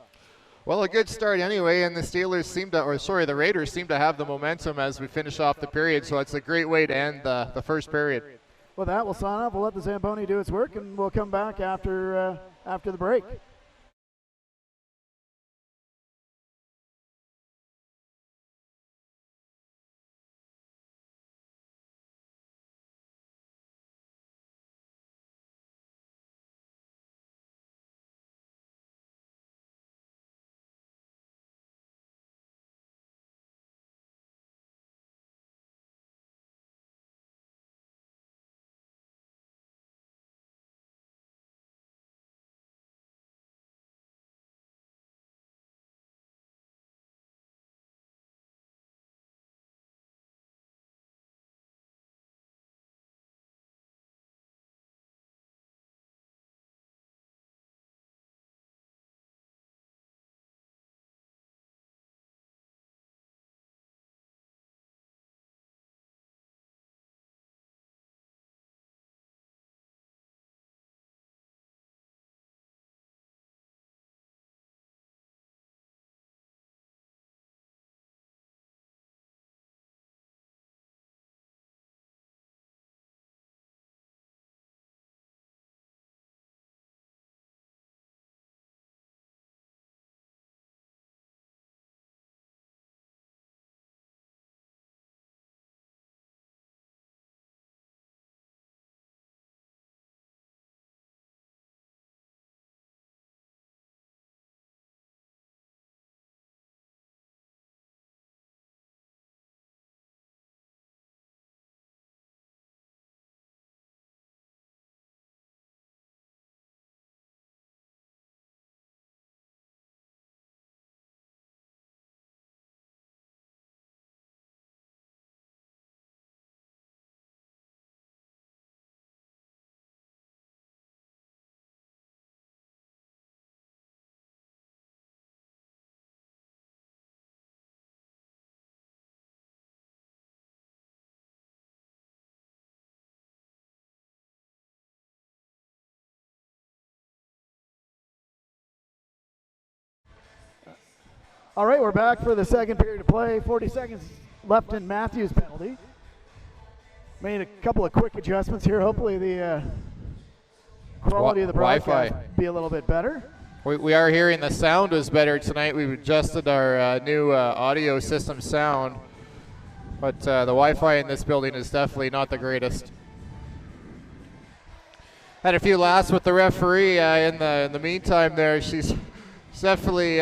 Well, a good start anyway, and the Raiders seem to have the momentum as we finish off the period. So it's a great way to end the first period. With that, we'll sign off. We'll let the Zamboni do its work, and we'll come back after the break. All right, we're back for the second period of play. 40 seconds left in Matthews' penalty. Made a couple of quick adjustments here. Hopefully the quality of the broadcast be a little bit better. We are hearing the sound is better tonight. We've adjusted our new audio system sound, but the Wi-Fi in this building is definitely not the greatest. Had a few laughs with the referee in the meantime there. She's definitely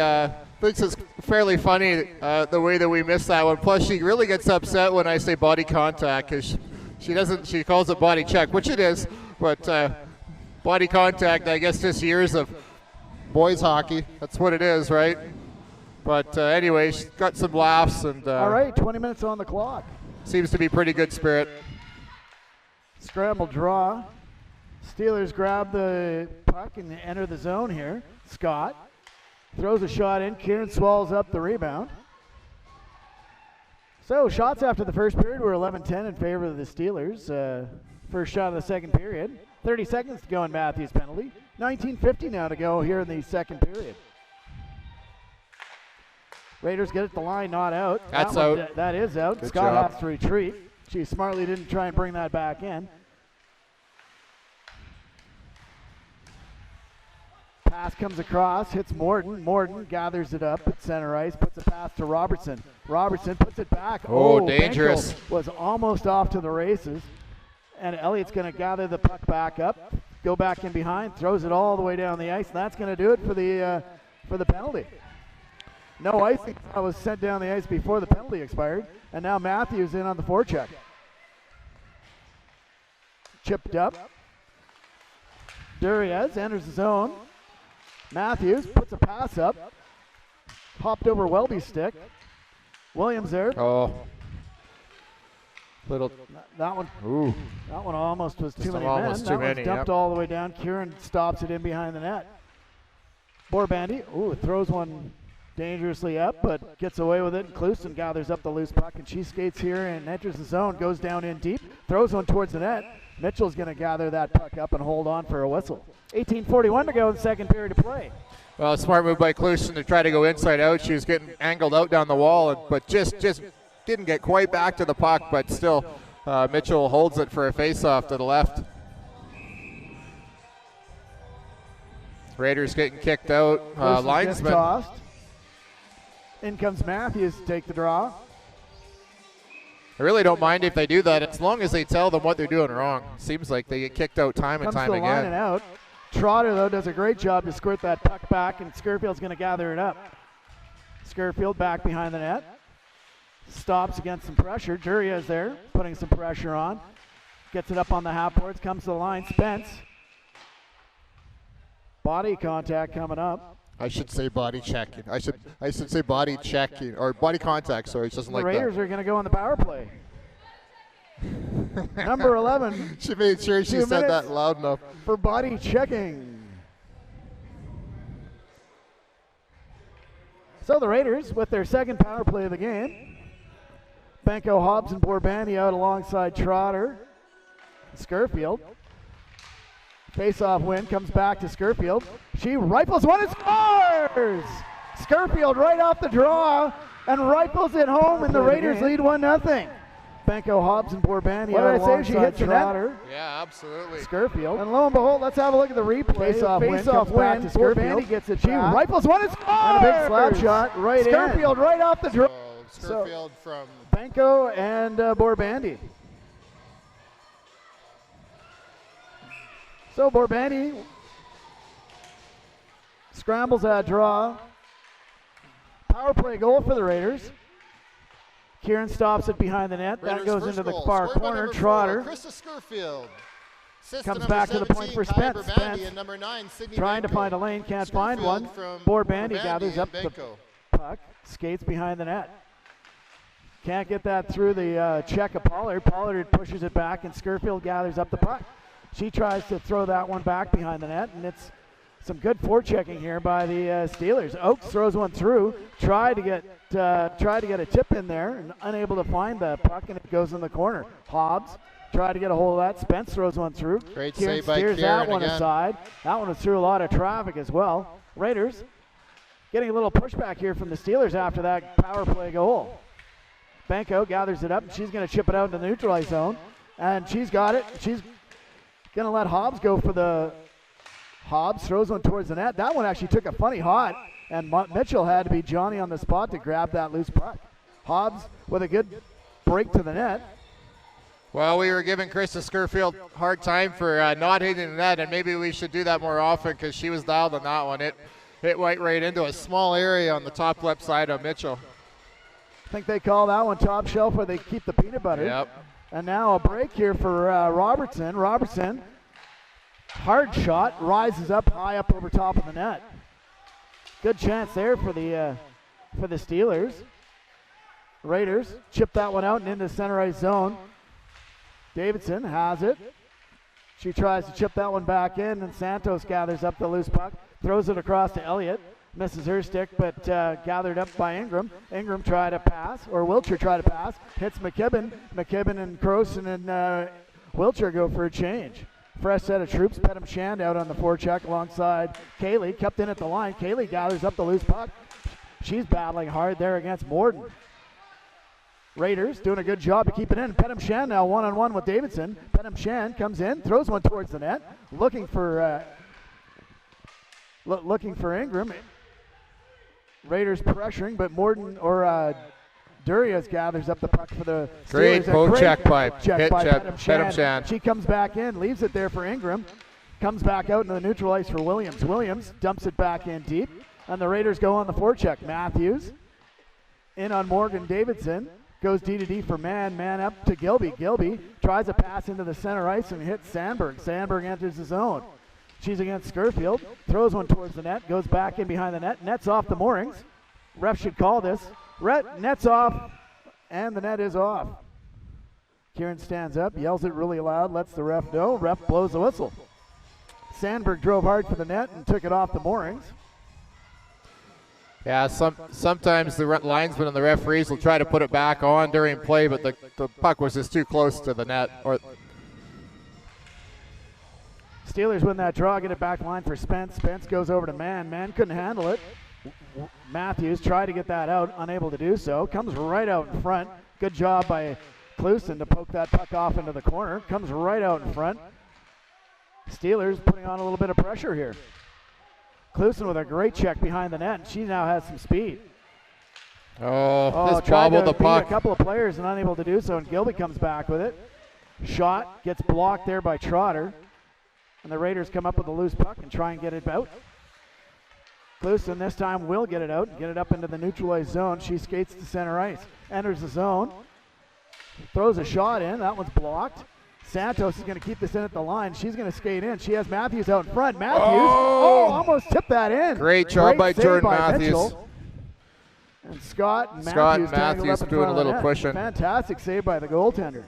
thinks it's fairly funny the way that we missed that one. Plus, she really gets upset when I say body contact because she calls it body check, which it is, but body contact, I guess, just years of boys hockey. That's what it is, right? But anyway, she's got some laughs. And all right, 20 minutes on the clock. Seems to be pretty good spirit. Scramble draw. Steelers grab the puck and enter the zone here. Scott throws a shot in. Kieran swallows up the rebound. So shots after the first period were 11-10 in favor of the Steelers. First shot of the second period. 30 seconds to go in Matthews' penalty. 19:50 now to go here in the second period. Raiders get it the line, not out. That's out. That is out. Good Scott job. has to retreat. She smartly didn't try and bring that back in. Pass comes across, hits Morton. Morton gathers it up at center ice, puts a pass to Robertson. Robertson puts it back. Oh, dangerous. Benko was almost off to the races. And Elliott's going to gather the puck back up. go back in behind, throws it all the way down the ice, and that's going to do it for the penalty. No icing was sent down the ice before the penalty expired, and now Matthews in on the forecheck. Chipped up. Duriez enters the zone. Matthews puts a pass up. Hopped over Welby's stick. Williams there. Oh. Little. That one. Ooh. That one almost was too many almost men. too That one's many, dumped yep. all the way down. Kieran stops it in behind the net. Borbandy. Ooh, throws one dangerously up, but gets away with it. Clouston gathers up the loose puck, and she skates here and enters the zone. Goes down in deep. Throws one towards the net. Mitchell's going to gather that puck up and hold on for a whistle. 18:41 to go in the second period of play. Well, smart move by Clouston to try to go inside out. She was getting angled out down the wall, but just didn't get quite back to the puck, but still Mitchell holds it for a face-off to the left. Raiders getting kicked out. Linesman. Tossed. In comes Matthews to take the draw. I really don't mind if they do that as long as they tell them what they're doing wrong. Seems like they get kicked out time and time Comes to the line again. and out. Trotter, though, does a great job to squirt that puck back, and Skerfield's going to gather it up. Skerfield back behind the net. Stops against some pressure. Juria is there, putting some pressure on. Gets it up on the half boards, comes to the line. Spence. Body contact coming up. I should say body checking. I should say body checking or body contact. Sorry, it's just The like Raiders that. are going to go on the power play. Number 11 She made sure she 2 said minutes. that loud enough. for body checking. So the Raiders with their second power play of the game. Benko, Hobbs, and Borbani out alongside Trotter. Skerfield. Face-off win comes back to Skerfield. She rifles one and scores! Skerfield right off the draw and rifles it home, and the Raiders lead 1-0. Benko, Hobbs, and Borbani What out did I say? She alongside hits the net? Trotter. Yeah, absolutely. Skerfield. And lo and behold, let's have a look at the replay. Face-off win Face-off comes back win. to Poor Skerfield. Bandy gets it She back. rifles one and scores! And a big slap shot right in. Skerfield right off the draw. Skerfield from Benko and Borbandi. So Borbandi scrambles that draw. Power play goal for the Raiders. Kieran stops it behind the net. Raiders' That goes first into the goal, far scored by corner. number 4, Trotter Krista Skerfield. Assist comes number back to the point 17, for Kai Spence. Berbandi, Spence and number 9, Sydney trying to Benko. find a lane, can't find Skerfield one. from Borbandi gathers up the Benko. puck, skates behind the net. Can't get that through the check of Pollard. Pollard pushes it back, and Skerfield gathers up the puck. She tries to throw that one back behind the net, and it's some good forechecking here by the Steelers. Oakes throws one through, tried to get a tip in there, and unable to find the puck, and it goes in the corner. Hobbs tried to get a hold of that. Spence throws one through. Great Kieran save by steers Kieran that one again. aside. That one was through a lot of traffic as well. Raiders getting a little pushback here from the Steelers after that power play goal. Benko gathers it up, and she's going to chip it out into the neutralized zone, and she's got it. She's going to let Hobbs go for the. Hobbs throws one towards the net. That one actually took a funny hot, and Mitchell had to be Johnny on the spot to grab that loose puck. Hobbs with a good break to the net. Well, we were giving Krista Skerfield a hard time for not hitting the net, and maybe we should do that more often because she was dialed on that one. It went right into a small area on the top left side of Mitchell. I think they call that one top shelf where they keep the peanut butter. Yep. And now a break here for Robertson. Robertson, hard shot, rises up high up over top of the net. Good chance there for the Steelers. Raiders chip that one out and into the center ice zone. Davidson has it. She tries to chip that one back in, and Santos gathers up the loose puck, throws it across to Elliott. Misses her stick, but gathered up by Ingram. Ingram tried to pass, or Wiltshire tried to pass. Hits McKibben. McKibben and Croson and Wiltshire go for a change. Fresh set of troops. Pedham Shand out on the forecheck alongside Kaylee. Kept in at the line. Kaylee gathers up the loose puck. She's battling hard there against Morden. Raiders doing a good job to keep it in. Pedham Shand now one-on-one with Davidson. Pedham Shand comes in, throws one towards the net, looking for Ingram. Raiders pressuring, but Morden or Duriez gathers up the puck for the Great Steelers. poke check by Pedham Pedham Shand. Shand. She comes back in, leaves it there for Ingram. Comes back out into the neutral ice for Williams. Williams dumps it back in deep, and the Raiders go on the forecheck. Matthews in on Morgan Davidson. Goes D to D for man up to Gilby. Gilby tries a pass into the center ice and hits Sandberg. Sandberg enters the zone. She's against Scurfield. Throws one towards the net. Goes back in behind the net. Nets off the moorings. Ref should call this. Net's off, and the net is off. Kieran stands up, yells it really loud, lets the ref know. Ref blows the whistle. Sandberg drove hard for the net and took it off the moorings. Yeah, sometimes the linesmen and the referees will try to put it back on during play, but the puck was just too close to the net. Steelers win that draw, get it back line for Spence. Spence goes over to Man. Man couldn't handle it. Matthews tried to get that out, unable to do so. Comes right out in front. Good job by Clouston to poke that puck off into the corner. Comes right out in front. Steelers putting on a little bit of pressure here. Clouston with a great check behind the net, and she now has some speed. Just bobbled the puck. A couple of players and unable to do so, and Gilby comes back with it. Shot gets blocked there by Trotter, and the Raiders come up with a loose puck and try and get it out. Clouston this time will get it out and get it up into the neutralized zone. She skates to center ice, enters the zone, throws a shot in. That one's blocked. Santos is going to keep this in at the line. She's going to skate in. She has Matthews out in front. Matthews, almost tipped that in. Great job by Jordan Matthews. Mitchell. And Scott Matthews doing a little pushing. Fantastic save by the goaltender.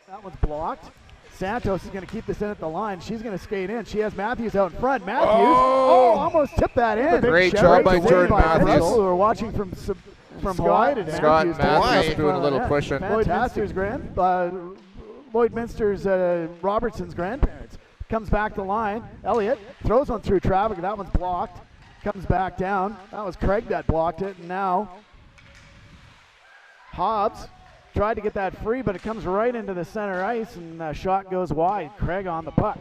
That one's blocked. Santos is going to keep this in at the line. She's going to skate in. She has Matthews out in front. Matthews, almost tipped that in. Great job by Jordan Matthews. Who are watching from wide. Scott Matthews doing a little pushing. Fantastic. Lloydminster's Robertson's grandparents. Comes back the line. Elliott throws one through traffic. That one's blocked. Comes back down. That was Craig that blocked it. And now Hobbs tried to get that free, but it comes right into the center ice, and the shot goes wide. Craig on the puck.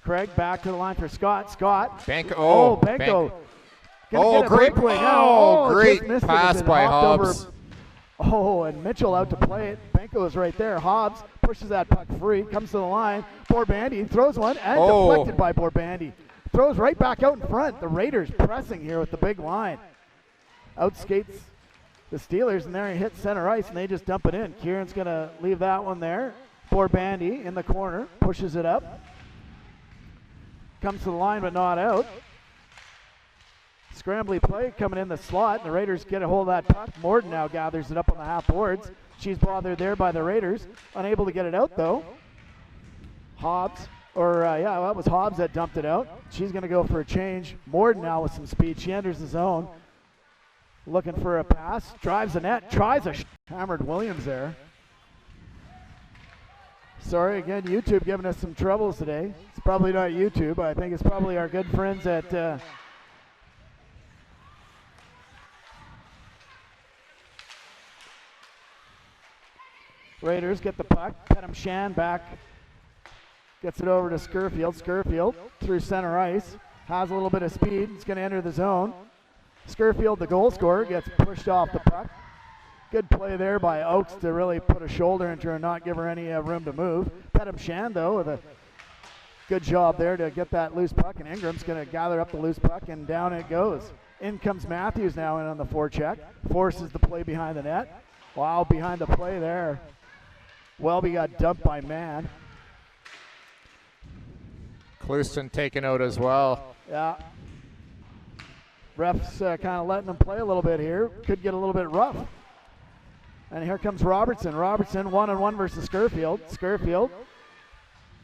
Craig back to the line for Scott. Scott. Banco. Banco. Great play now. Great pass by Hobbs. And Mitchell out to play it. Banco is right there. Hobbs pushes that puck free, comes to the line. Borbandy throws one, and deflected by Borbandy. Throws right back out in front. The Raiders pressing here with the big line. Outskates the Steelers, and there he hits center ice, and they just dump it in. Kieran's going to leave that one there. Borbandy in the corner, pushes it up. Comes to the line, but not out. Scrambly play coming in the slot, and the Raiders get a hold of that puck. Morden now gathers it up on the half boards. She's bothered there by the Raiders. Unable to get it out, though. That was Hobbs that dumped it out. She's going to go for a change. Morden now with some speed. She enters the zone. Looking for a pass. Drives the net. Tries hammered Williams there. Sorry, again, YouTube giving us some troubles today. It's probably not YouTube. I think it's probably our good friends at... Raiders get the puck. Pedham Shan back. Gets it over to Scurfield. Scurfield through center ice. Has a little bit of speed. It's going to enter the zone. Scurfield, the goal scorer, gets pushed off the puck. Good play there by Oakes to really put a shoulder into her and not give her any room to move. Pedham Shan, though, with a good job there to get that loose puck. And Ingram's going to gather up the loose puck, and down it goes. In comes Matthews now in on the forecheck. Forces the play behind the net. Wow, behind the play there. Welby got dumped by Man. Clouston taken out as well. Yeah. Refs kind of letting them play a little bit here. Could get a little bit rough. And here comes Robertson. Robertson 1-on-1 versus Scurfield. Scurfield.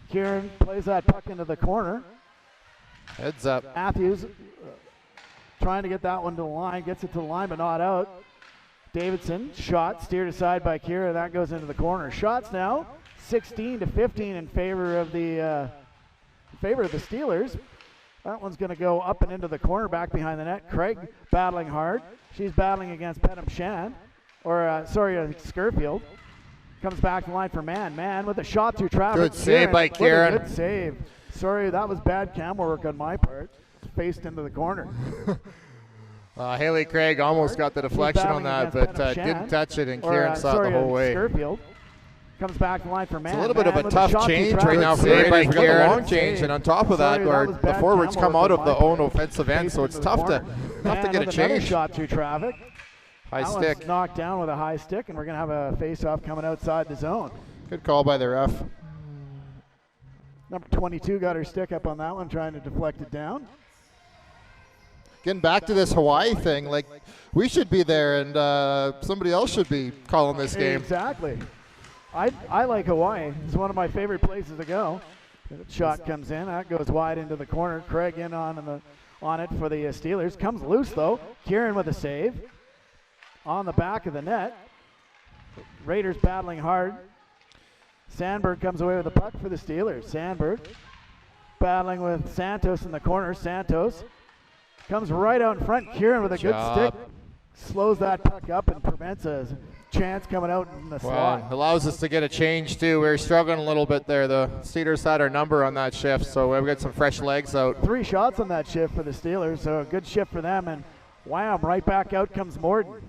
Kieran plays that puck into the corner. Heads up. Matthews trying to get that one to the line. Gets it to the line, but not out. Davidson, shot steered aside by Kira. That goes into the corner. Shots now 16-15 in favor of the Steelers. That one's going to go up and into the corner, back behind the net. Craig battling hard. She's battling against Pedham Shan, Scurfield. Comes back to the line for Man. Man with a shot through traffic. Good save by Kieran. Good save. Sorry, that was bad camera work on my part. Faced into the corner. Haley Craig almost got the deflection on that, but didn't touch it, and Kieran saw it the whole way. Scurfield Comes back to the line for man. It's a little bit of a with tough shot to change Travis. right now for the Raiders. We got the long change, and on top of that, Sorry, that was the bad forwards camera come out work of the on own my offensive end, so it's tough to Man get a with another change. shot through traffic. High That stick. one's knocked down with a high stick, and we're going to have a face-off coming outside the zone. Good call by the ref. Number 22 got her stick up on that one, trying to deflect it down. Getting back to this Hawaii thing, like we should be there and somebody else should be calling this game. Exactly. I like Hawaii. It's one of my favorite places to go. Shot comes in. That goes wide into the corner. Craig in on it for the Steelers. Comes loose, though. Kieran with a save. On the back of the net. Raiders battling hard. Sandberg comes away with the puck for the Steelers. Sandberg battling with Santos in the corner. Santos comes right out in front. Kieran with a good stick. Slows that puck up and prevents a chance coming out in the slot. Allows us to get a change, too. We were struggling a little bit there. The Steelers had our number on that shift, so we've got some fresh legs out. 3 shots on that shift for the Steelers, so a good shift for them. And wham, right back out comes Morden.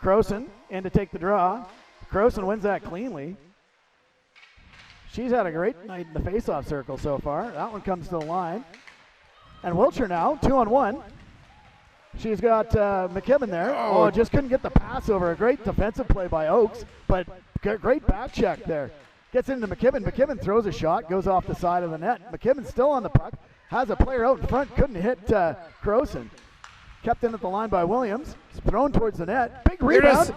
Croson in to take the draw. Croson wins that cleanly. She's had a great night in the faceoff circle so far. That one comes to the line. And Wiltshire now, 2-on-1. She's got McKibben there. Oh, just couldn't get the pass over. A great defensive play by Oakes, but great back check there. Gets into McKibben. McKibben throws a shot, goes off the side of the net. McKibben's still on the puck. Has a player out in front, couldn't hit Croson. Kept in at the line by Williams. Thrown towards the net. Big rebound.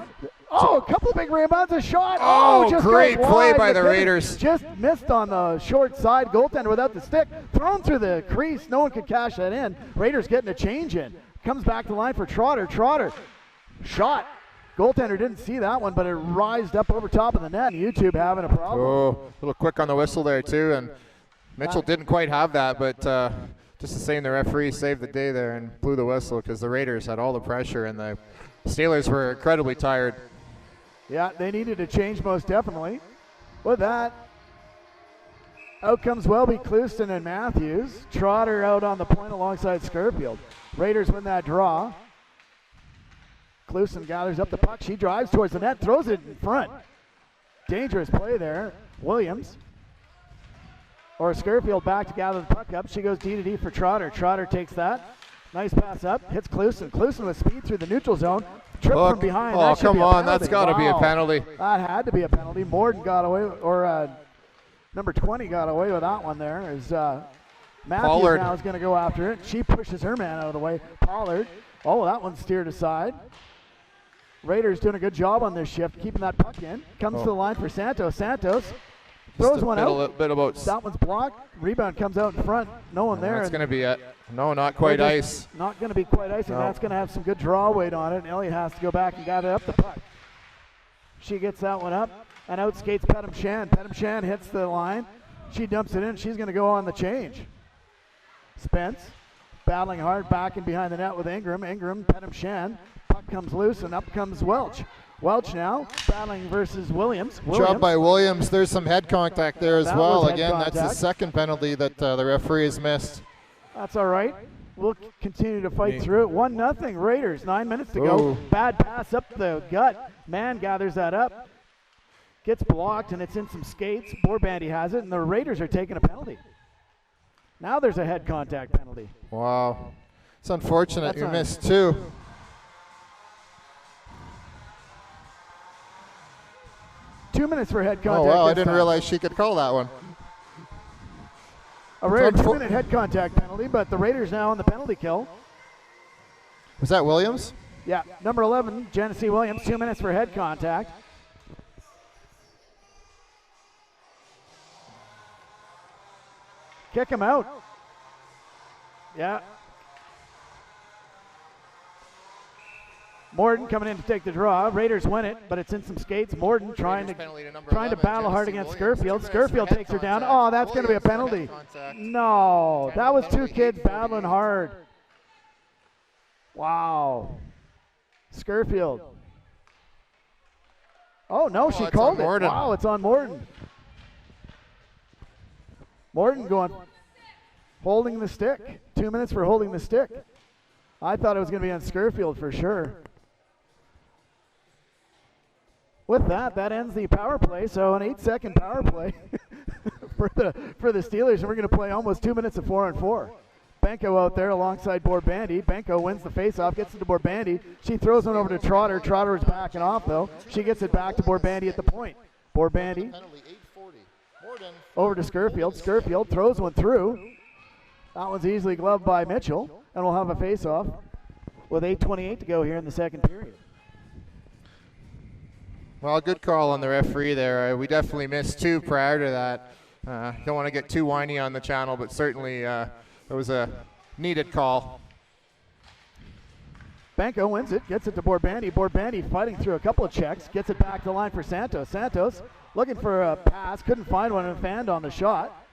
Oh, a couple big rebounds. A shot. Oh, just great play by the McKibben Raiders. Just missed on the short side. Goaltender without the stick. Thrown through the crease. No one could cash that in. Raiders getting a change in. Comes back to the line for Trotter. Trotter. Shot. Goaltender didn't see that one, but it rised up over top of the net. YouTube having a problem. Oh, a little quick on the whistle there, too. And Mitchell didn't quite have that, but just the same, the referee saved the day there and blew the whistle because the Raiders had all the pressure and the Steelers were incredibly tired. Yeah, they needed a change most definitely. With that, out comes Welby, Clouston, and Matthews. Trotter out on the point alongside Scurfield. Raiders win that draw. Clouston gathers up the puck. She drives towards the net, throws it in front. Dangerous play there. Williams. Or Scurfield back to gather the puck up. She goes D-to-D for Trotter. Trotter takes that. Nice pass up. Hits Clouston. Clouston with speed through the neutral zone. Trip from behind. Oh, come on. That's got to be a penalty. That had to be a penalty. Morden got away, or number 20 got away with that one there. As Matthews Pollard now is going to go after it. She pushes her man out of the way. Pollard. Oh, that one's steered aside. Raiders doing a good job on this shift, keeping that puck in. Comes to the line for Santos. Santos throws one out. A little bit about that one's blocked. Rebound comes out in front. No one there. That's going to be it. No, not quite ice. Not going to be quite ice, and that's going to have some good draw weight on it. And Elliott has to go back and gather up the puck. She gets that one up, and out skates Pettem Shan. Pettem Shan hits the line. She dumps it in. She's going to go on the change. Spence battling hard back and behind the net with Ingram. Ingram, Pettem Shan. Puck comes loose, and up comes Welch. Welch now battling versus Williams. Job by Williams. There's some head contact there as well. Again, contact. That's the second penalty that the referee has missed. That's all right. We'll continue to fight through it. 1-0 Raiders. 9 minutes to go. Bad pass up the gut. Man gathers that up. Gets blocked, and it's in some skates. Borbandy has it, and the Raiders are taking a penalty. Now there's a head contact penalty. Wow. It's unfortunate. You missed two. Two minutes for head contact. Oh, wow. I didn't realize she could call that one. A rare 2-minute head contact penalty, but the Raiders now on the penalty kill. Was that Williams? Yeah, number 11, Genesee Williams, 2 minutes for head contact. Kick him out. Yeah. Morden coming in to take the draw. Raiders win it, but it's in some skates. Morden trying to battle hard against Scurfield. Scurfield takes her down. Oh, that's going to be a penalty. No, that was two kids battling hard. Wow. Scurfield. Oh, no, she called it. Wow, it's on Morden. Morden going, holding the stick. 2 minutes for holding the stick. I thought it was going to be on Scurfield for sure. With that ends the power play. So an 8-second power play for the Steelers, and we're going to play almost 2 minutes of 4-on-4. Benko out there alongside Borbandy. Benko wins the faceoff, gets it to Borbandy. She throws one over to Trotter. Trotter is backing off though. She gets it back to Borbandy at the point. Borbandy over to Scurfield. Scurfield throws one through. That one's easily gloved by Mitchell, and we'll have a faceoff with 8:28 to go here in the second period. Well, good call on the referee there. We definitely missed 2 prior to that. Don't want to get too whiny on the channel, but certainly it was a needed call. Benko wins it, gets it to Borbandy. Borbandy fighting through a couple of checks, gets it back to the line for Santos. Santos looking for a pass, couldn't find one and fanned on the shot.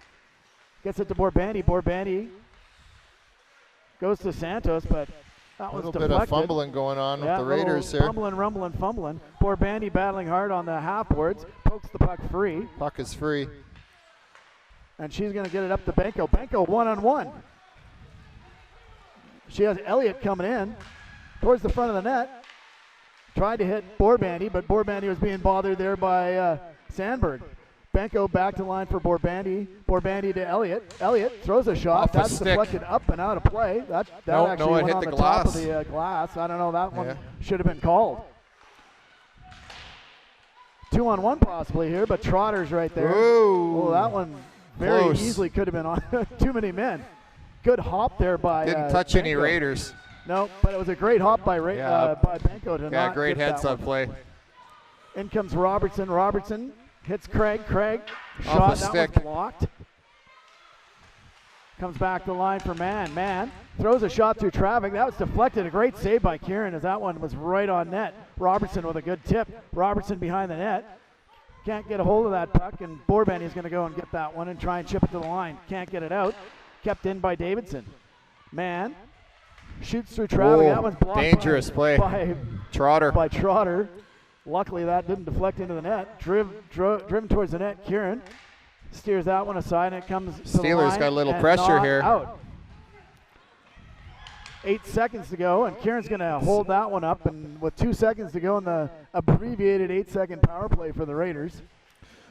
Gets it to Borbandy. Borbandy goes to Santos, but that was deflected. A little bit of fumbling going on with the Raiders here. Fumbling. Borbandy battling hard on the half-boards, pokes the puck free. Puck is free. And she's going to get it up to Benko. Benko one-on-one. She has Elliott coming in towards the front of the net. Tried to hit Borbandy, but Borbandy was being bothered there by Sandberg. Benko back to line for Borbandy. Borbandy to Elliott. Elliott throws a shot. Off That's a deflected up and out of play. That actually went hit on the top of glass. the glass. I don't know. That one should have been called. 2-on-1 possibly here, but Trotter's right there. Ooh. Oh, that one very Close. easily could have been on. Too many men. Good hop there by Didn't touch any Benko. Raiders. No, but it was a great hop by Benko to not great get heads that up one. play. In comes Robertson. Robertson hits Craig. Craig Off shot. a That stick. was blocked. Comes back to the line for Mann. Mann throws a shot through traffic. That was deflected. A great save by Kieran as that one was right on net. Robertson with a good tip. Robertson behind the net. Can't get a hold of that puck, and Borbandy's going to go and get that one and try and chip it to the line. Can't get it out. Kept in by Davidson. Mann shoots through traffic. That one's blocked. Dangerous play. By Trotter. Luckily, that didn't deflect into the net. Driven towards the net. Kieran steers that one aside, and it comes to the Steelers line got a little and pressure not here. Out. 8 seconds to go, and Kieran's going to hold that one up. And with 2 seconds to go in the abbreviated 8-second power play for the Raiders.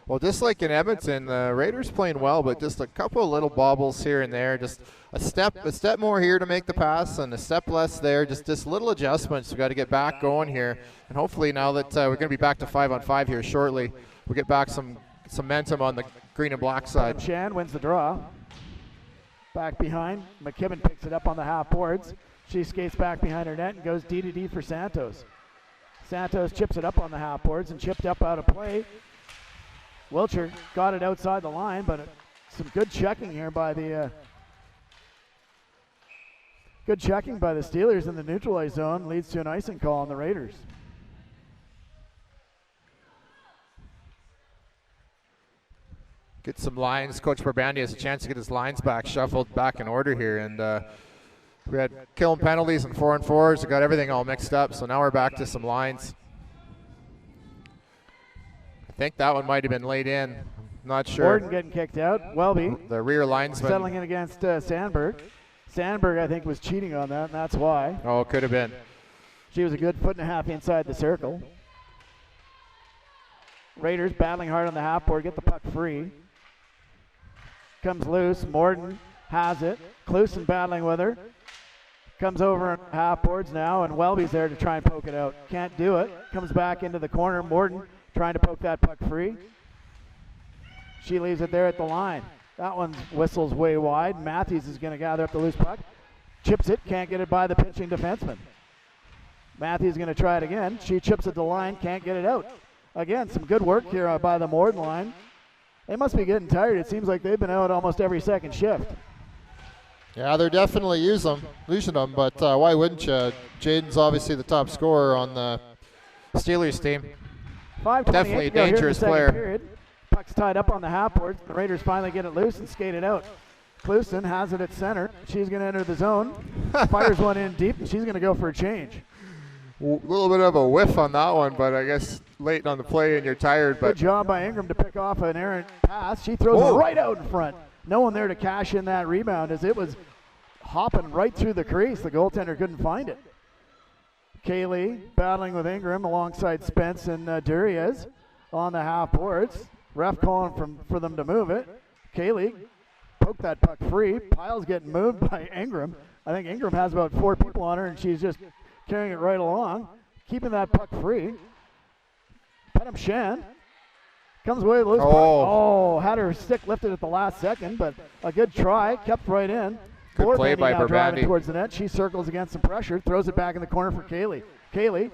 Well, just like in Edmonton, the Raiders playing well, but just a couple of little bobbles here and there. Just a step more here to make the pass, and a step less there. Just little adjustments. We've got to get back going here, and hopefully now that we're going to be back to 5-on-5 here shortly, we'll get back some momentum on the green and black side. Shan wins the draw. Back behind. McKibben picks it up on the half boards. She skates back behind her net and goes D-to-D for Santos. Santos chips it up on the half boards and chipped up out of play. Wilcher got it outside the line, but some good checking here by the Steelers in the neutralized zone leads to an icing call on the Raiders. Get some lines. Coach Borbandy has a chance to get his lines shuffled back in order here, and we had killing penalties and 4-on-4s. We got everything all mixed up, so now we're back to some lines. I think that one might have been laid in. I'm not sure. Gordon getting kicked out. Welby the rear linesman settling in against Sandberg. Sandberg, I think, was cheating on that, and that's why. Oh, it could have been. She was a good 1.5 feet inside the circle. Raiders battling hard on the half board, get the puck free. Comes loose. Morden has it. Clusen battling with her. Comes over on half boards now, and Welby's there to try and poke it out. Can't do it. Comes back into the corner. Morden trying to poke that puck free. She leaves it there at the line. That one whistles way wide. Matthews is going to gather up the loose puck. Chips it. Can't get it by the pitching defenseman. Matthews is going to try it again. She chips at the line. Can't get it out. Again, some good work here by the Morden line. They must be getting tired. It seems like they've been out almost every second shift. Yeah, they're definitely losing them, but why wouldn't you? Jaden's obviously the top scorer on the Steelers team. 5:28 Definitely a to go here in the dangerous second player. period. Puck's tied up on the half board. The Raiders finally get it loose and skate it out. Clusen has it at center. She's going to enter the zone. Fires one in deep, and she's going to go for a change. A little bit of a whiff on that one, but I guess late on the play and you're tired. But Good job by Ingram to pick off an errant pass. She throws it right out in front. No one there to cash in that rebound as it was hopping right through the crease. The goaltender couldn't find it. Kaylee battling with Ingram alongside Spence and Duriez on the half boards. Ref calling for them to move it. Kaylee poked that puck free. Pile's getting moved by Ingram. I think Ingram has about 4 people on her, and she's just carrying it right along, keeping that puck free. Petum Shan comes away with loose puck. Oh, had her stick lifted at the last second, but a good try, kept right in. Good play by now driving Burbandy. towards the net. She circles against some pressure, throws it back in the corner for Kaylee. Kaylee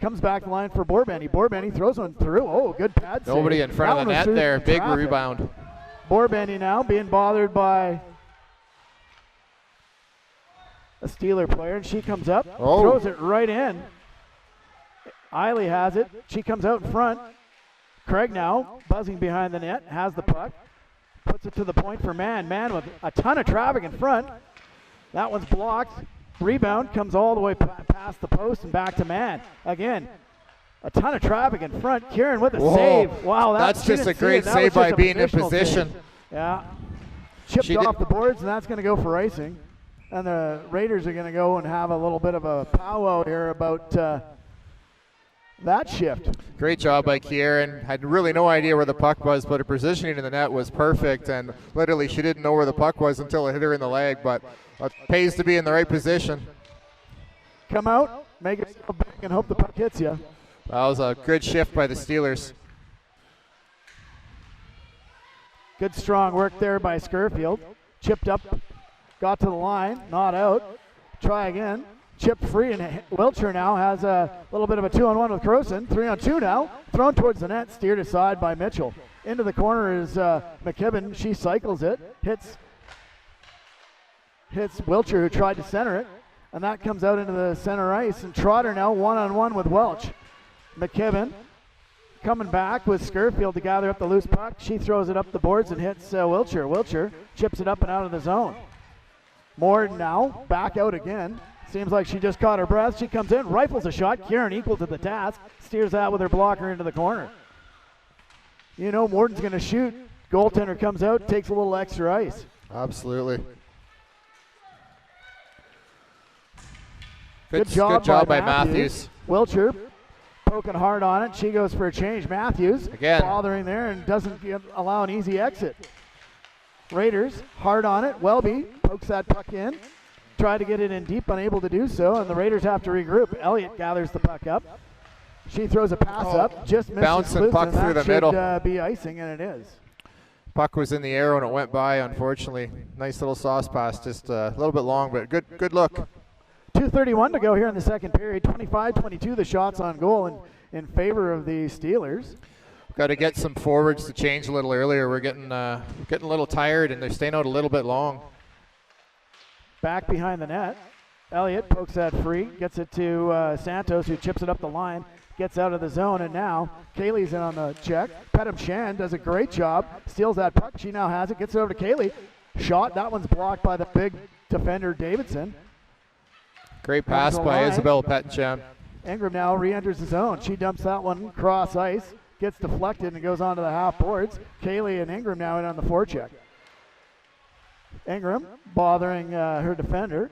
comes back the line for Borbendy. Borbendy throws one through. Oh, good pad save. Nobody in front of the net there. Big rebound. Borbendy now being bothered by a Steeler player, and she comes up, throws it right in. Eiley has it. She comes out in front. Craig now buzzing behind the net, has the puck. Puts it to the point for Mann. Mann with a ton of traffic in front. That one's blocked. Rebound comes all the way past the post and back to Mann. Again, a ton of traffic in front. Kieran with a save. Wow, that's just a great save by being in position. Save. Yeah. Chipped off the boards, and that's going to go for icing. And the Raiders are going to go and have a little bit of a powwow here about that shift. Great job by Kieran. Had really no idea where the puck was, but her positioning in the net was perfect, and literally she didn't know where the puck was until it hit her in the leg, but it pays to be in the right position. Come out, make it big, and hope the puck hits you. That was a good shift by the Steelers. Good strong work there by Scurfield. Chipped up, got to the line, not out. Try again. Chipped free, and Wiltshire now has a little bit of a 2-on-1 with Croson. 3-on-2 now. Thrown towards the net, steered aside by Mitchell. Into the corner is McKibben. She cycles it, hits Wiltshire, who tried to center it, and that comes out into the center ice. And Trotter now 1-on-1 with Welch. McKibben coming back with Scurfield to gather up the loose puck. She throws it up the boards and hits Wiltshire. Wiltshire chips it up and out of the zone. Morden now back out again. Seems like she just caught her breath. She comes in, rifles a shot. Kieran equal to the task. Steers that with her blocker into the corner. You know Morden's going to shoot. Goaltender comes out, takes a little extra ice. Absolutely. Good job by Matthews. Wiltshire poking hard on it. She goes for a change. Matthews again bothering there and doesn't allow an easy exit. Raiders hard on it. Welby pokes that puck in. Tried to get it in deep, unable to do so, and the Raiders have to regroup. Elliott gathers the puck up. She throws a pass up, just misses bouncing puck through the middle. That should be icing, and it is. Puck was in the air when it went by, unfortunately. Nice little sauce pass, just a little bit long, but good look. 2:31 to go here in the second period. 25-22 the shots on goal in favor of the Steelers. Got to get some forwards to change a little earlier. We're getting a little tired, and they're staying out a little bit long. Back behind the net. Elliott pokes that free, gets it to Santos, who chips it up the line, gets out of the zone, and now Kaylee's in on the check. Petum Shan does a great job, steals that puck. She now has it, gets it over to Kaylee. Shot, that one's blocked by the big defender Davidson. Great pass by Isabel Pettinchan. Ingram now re-enters the zone. She dumps that one cross ice, gets deflected, and goes onto the half boards. Kaylee and Ingram now in on the forecheck. Ingram bothering her defender.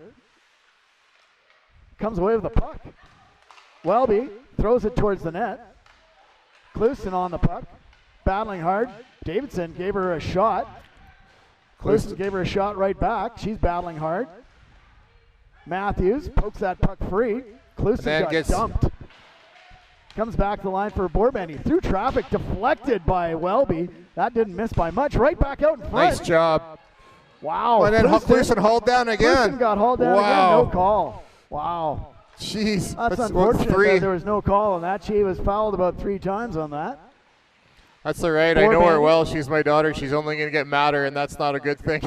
Comes away with the puck. Welby throws it towards the net. Cluson on the puck. Battling hard. Davidson gave her a shot. Cluson gave her a shot right back. She's battling hard. Matthews pokes that puck free. Cluson got dumped. Comes back to the line for Borbendy. Through traffic, deflected by Welby. That didn't miss by much. Right back out in front. Nice job. Wow. And then Cluson hauled down again. Cluson got hauled down again. No call. Wow. Jeez. That's unfortunate that there was no call on that. She was fouled about 3 times on that. That's all right. I know her well. She's my daughter. She's only going to get madder, and that's not a good thing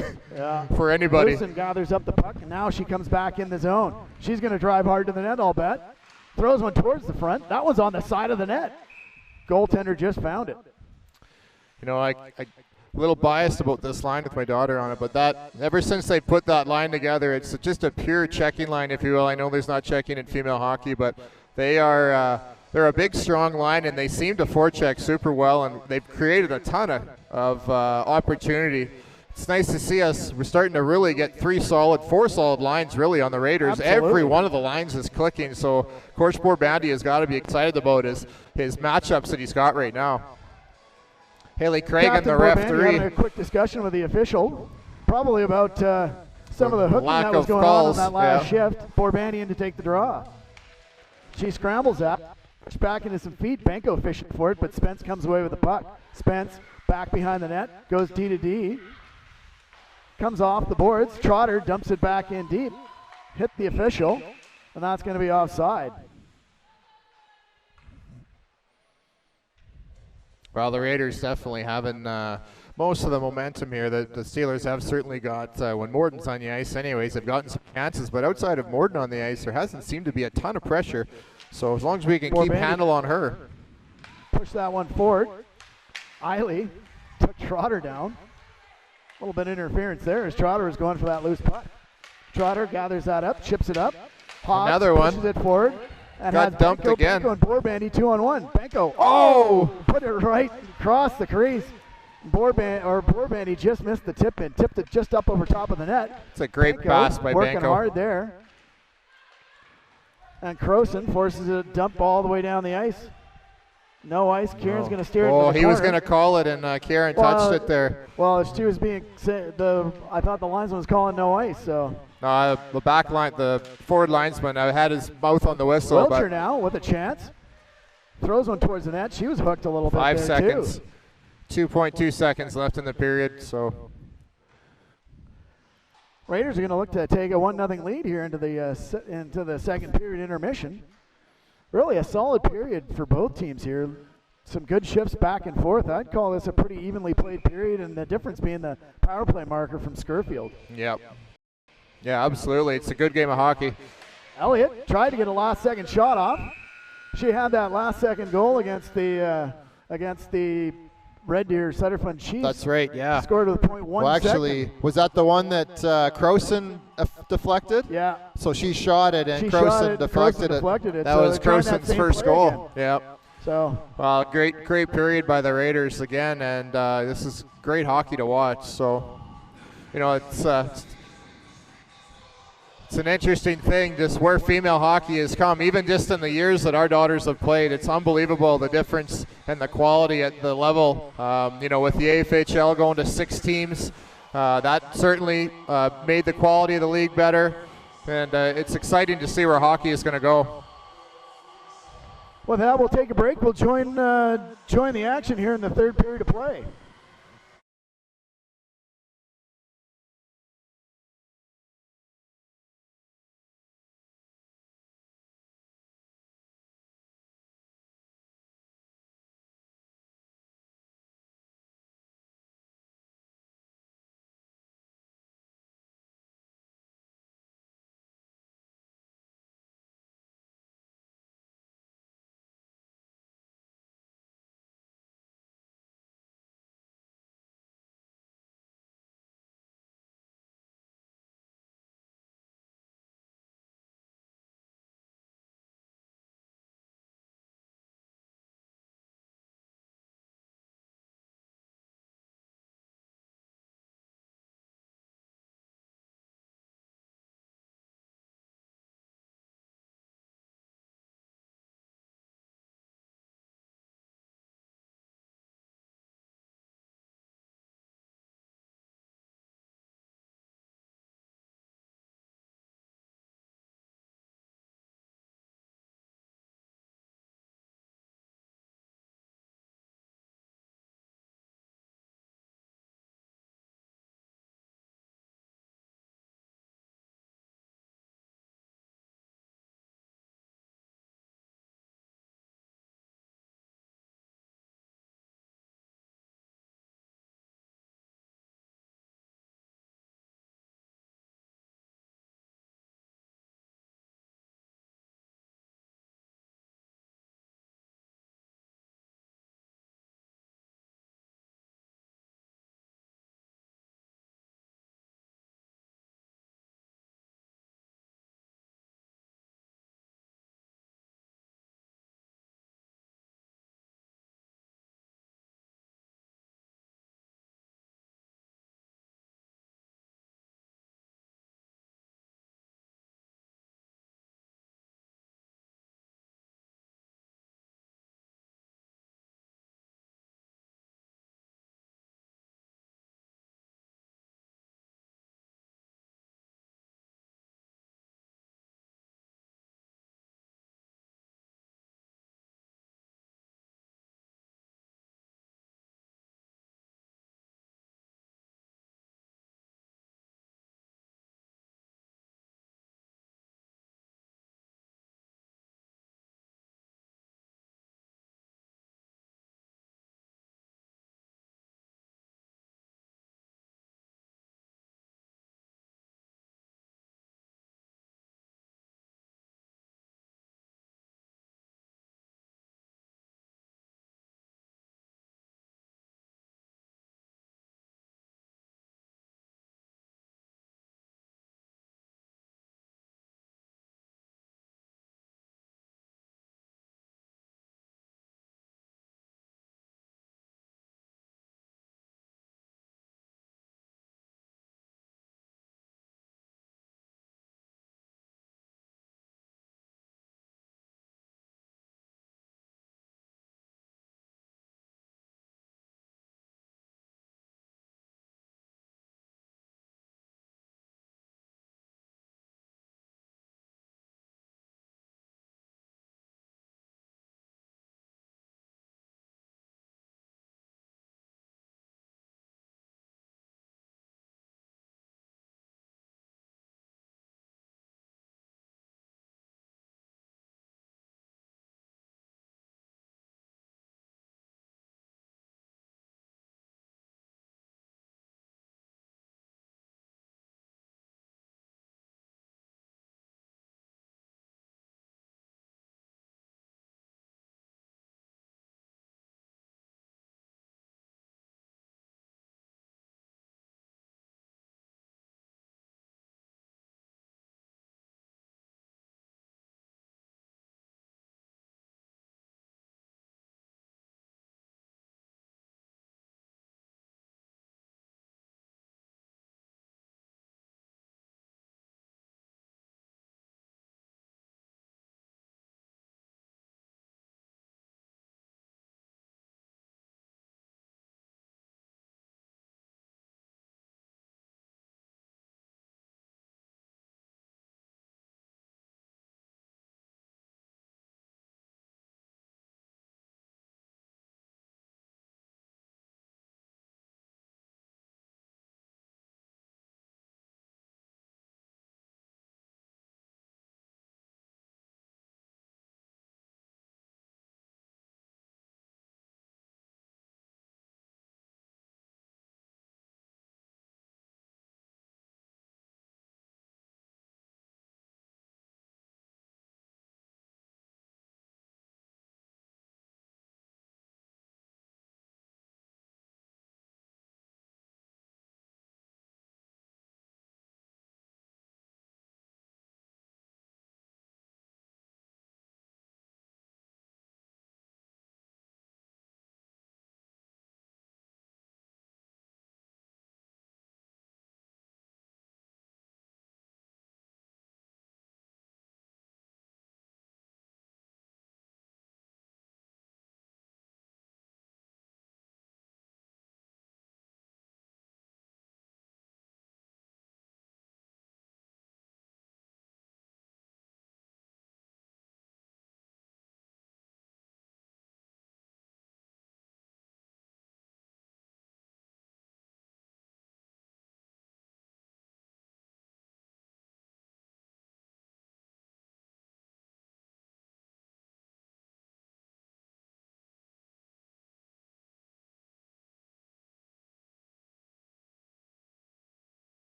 for anybody. Cluson gathers up the puck, and now she comes back in the zone. She's going to drive hard to the net, I'll bet. Throws one towards the front. That one's on the side of the net. Goaltender just found it. You know, I'm a little biased about this line with my daughter on it, but that ever since they put that line together, it's just a pure checking line, if you will. I know there's not checking in female hockey, but they are they're a big, strong line, and they seem to forecheck super well, and they've created a ton of opportunity it's nice to see us. We're starting to really get four solid lines really on the Raiders. Absolutely. Every one of the lines is clicking. So Coach Borbandi has got to be excited about his matchups that he's got right now. Haley Craig and the referee. Having a quick discussion with the official, probably about some of the hooking lack that was of going calls, on that last shift. Borbandi in to take the draw. She scrambles up, back into some feet. Benko fishing for it, but Spence comes away with the puck. Spence back behind the net, goes D to D. Comes off the boards. Trotter dumps it back in deep. Hit the official, and that's going to be offside. Well, the Raiders definitely having most of the momentum here. The Steelers have certainly got, when Morton's on the ice anyways, they've gotten some chances, but outside of Morton on the ice, there hasn't seemed to be a ton of pressure. So as long as we can keep handle on her. Push that one forward. Eiley took Trotter down. A little bit of interference there as Trotter is going for that loose puck. Trotter gathers that up, chips it up. Hobbs another one. Pushes it forward. And got dumped Benko, again. Benko and Borbandi 2-on-1. Benko, put it right across the crease. Borbandi just missed the tip in, tipped it just up over top of the net. It's a great pass by working Benko. hard there. And Croson forces a dump all the way down the ice. No ice. Kieran's going to steer it. Oh, to the he was corner. going to call it, and Kieran touched it there. Well, she was being I thought the linesman was calling no ice. So the back line, the forward linesman, had his mouth on the whistle. Wilcher now with a chance. Throws one towards the net. She was hooked a little bit. 5 there seconds. Too. 2.2 seconds left in the period. So Raiders are going to look to take a 1-0 lead here into the second period intermission. Really a solid period for both teams here. Some good shifts back and forth. I'd call this a pretty evenly played period, and the difference being the power play marker from Scurfield. Yep. Yeah, absolutely. It's a good game of hockey. Elliott tried to get a last-second shot off. She had that last-second goal against the Red Deer Sutterfund Chiefs. That's right, yeah. Scored with .1 Well, actually, was that the one that Croson deflected? Yeah. So she shot it, and Croson deflected it. That was Croson's first goal. Yep. So. Well, great period by the Raiders again, and this is great hockey to watch. So, it's an interesting thing, just where female hockey has come. Even just in the years that our daughters have played, it's unbelievable the difference and the quality at the level. With the AFHL going to 6 teams, that certainly made the quality of the league better. And it's exciting to see where hockey is going to go. With that, we'll take a break. We'll join the action here in the third period of play.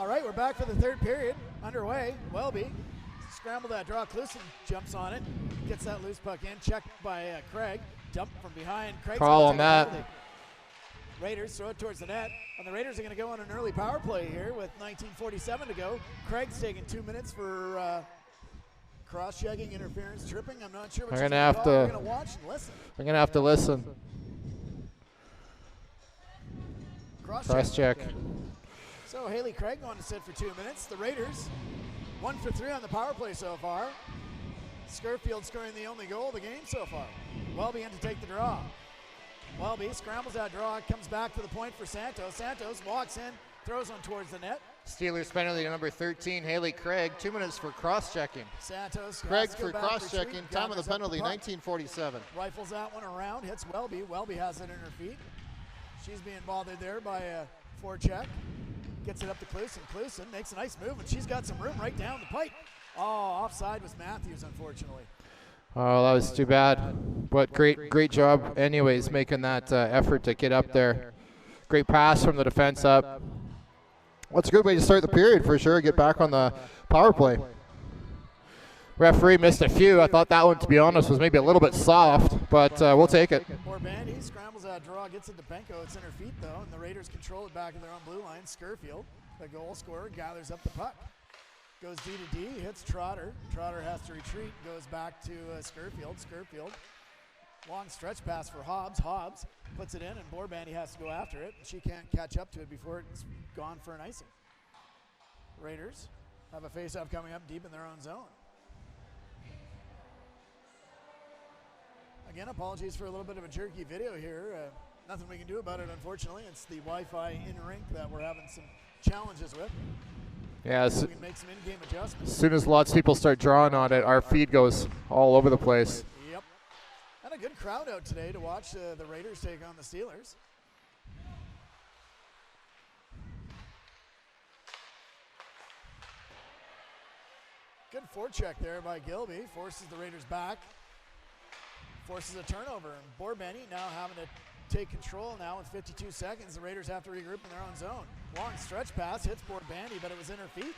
All right, we're back for the third period. Underway. Welby scrambled that draw. Cluson jumps on it. Gets that loose puck in. Checked by Craig. Dump from behind. Craig's Call gonna on take that. a penalty. Raiders throw it towards the net. And the Raiders are going to go on an early power play here with 19:47 to go. Craig's taking 2 minutes for cross-checking, interference, tripping. I'm not sure what I'm you're gonna have to. We're going to watch and listen. I'm gonna have to listen. Cross check. So Haley Craig going to sit for 2 minutes. The Raiders 1 for 3 on the power play so far. Scurfield scoring the only goal of the game so far. Welby in to take the draw. Welby scrambles that draw, comes back to the point for Santos. Santos walks in, throws one towards the net. Steelers penalty to number 13, Haley Craig. 2 minutes for cross-checking. Santos Craig has to go for back cross-checking. retreat, Time of the gathers up penalty, puck. 1947. Rifles that one around, hits Welby. Welby has it in her feet. She's being bothered there by a forecheck. Gets it up to Cluson. Cluson makes a nice move, and she's got some room right down the pipe. Oh, offside was Matthews, unfortunately. Oh, that was too bad. But great job anyways, making that effort to get up there. Great pass from the defense up. Well, it's a good way to start the period for sure. Get back on the power play. Referee missed a few. I thought that one, to be honest, was maybe a little bit soft, but we'll take it. Morbandy scrambles that draw, gets it to Benko. It's in her feet, though, and the Raiders control it back in their own blue line. Scurfield, the goal scorer, gathers up the puck. Goes D to D, hits Trotter. Trotter has to retreat, goes back to Scurfield. Scurfield, long stretch pass for Hobbs. Hobbs puts it in, and Morbandy has to go after it. She can't catch up to it before it's gone for an icing. Raiders have a face-off coming up deep in their own zone. Again, apologies for a little bit of a jerky video here. Nothing we can do about it, unfortunately. It's the Wi-Fi in-rink that we're having some challenges with. Yeah, We can make some in-game adjustments. as soon as lots of people start drawing on it, our feed goes all over the place. Yep. And a good crowd out today to watch the Raiders take on the Steelers. Good forecheck there by Gilby. Forces the Raiders back. Forces a turnover. And Borbenny now having to take control now with 52 seconds. The Raiders have to regroup in their own zone. Long stretch pass hits Borbandy, but it was in her feet.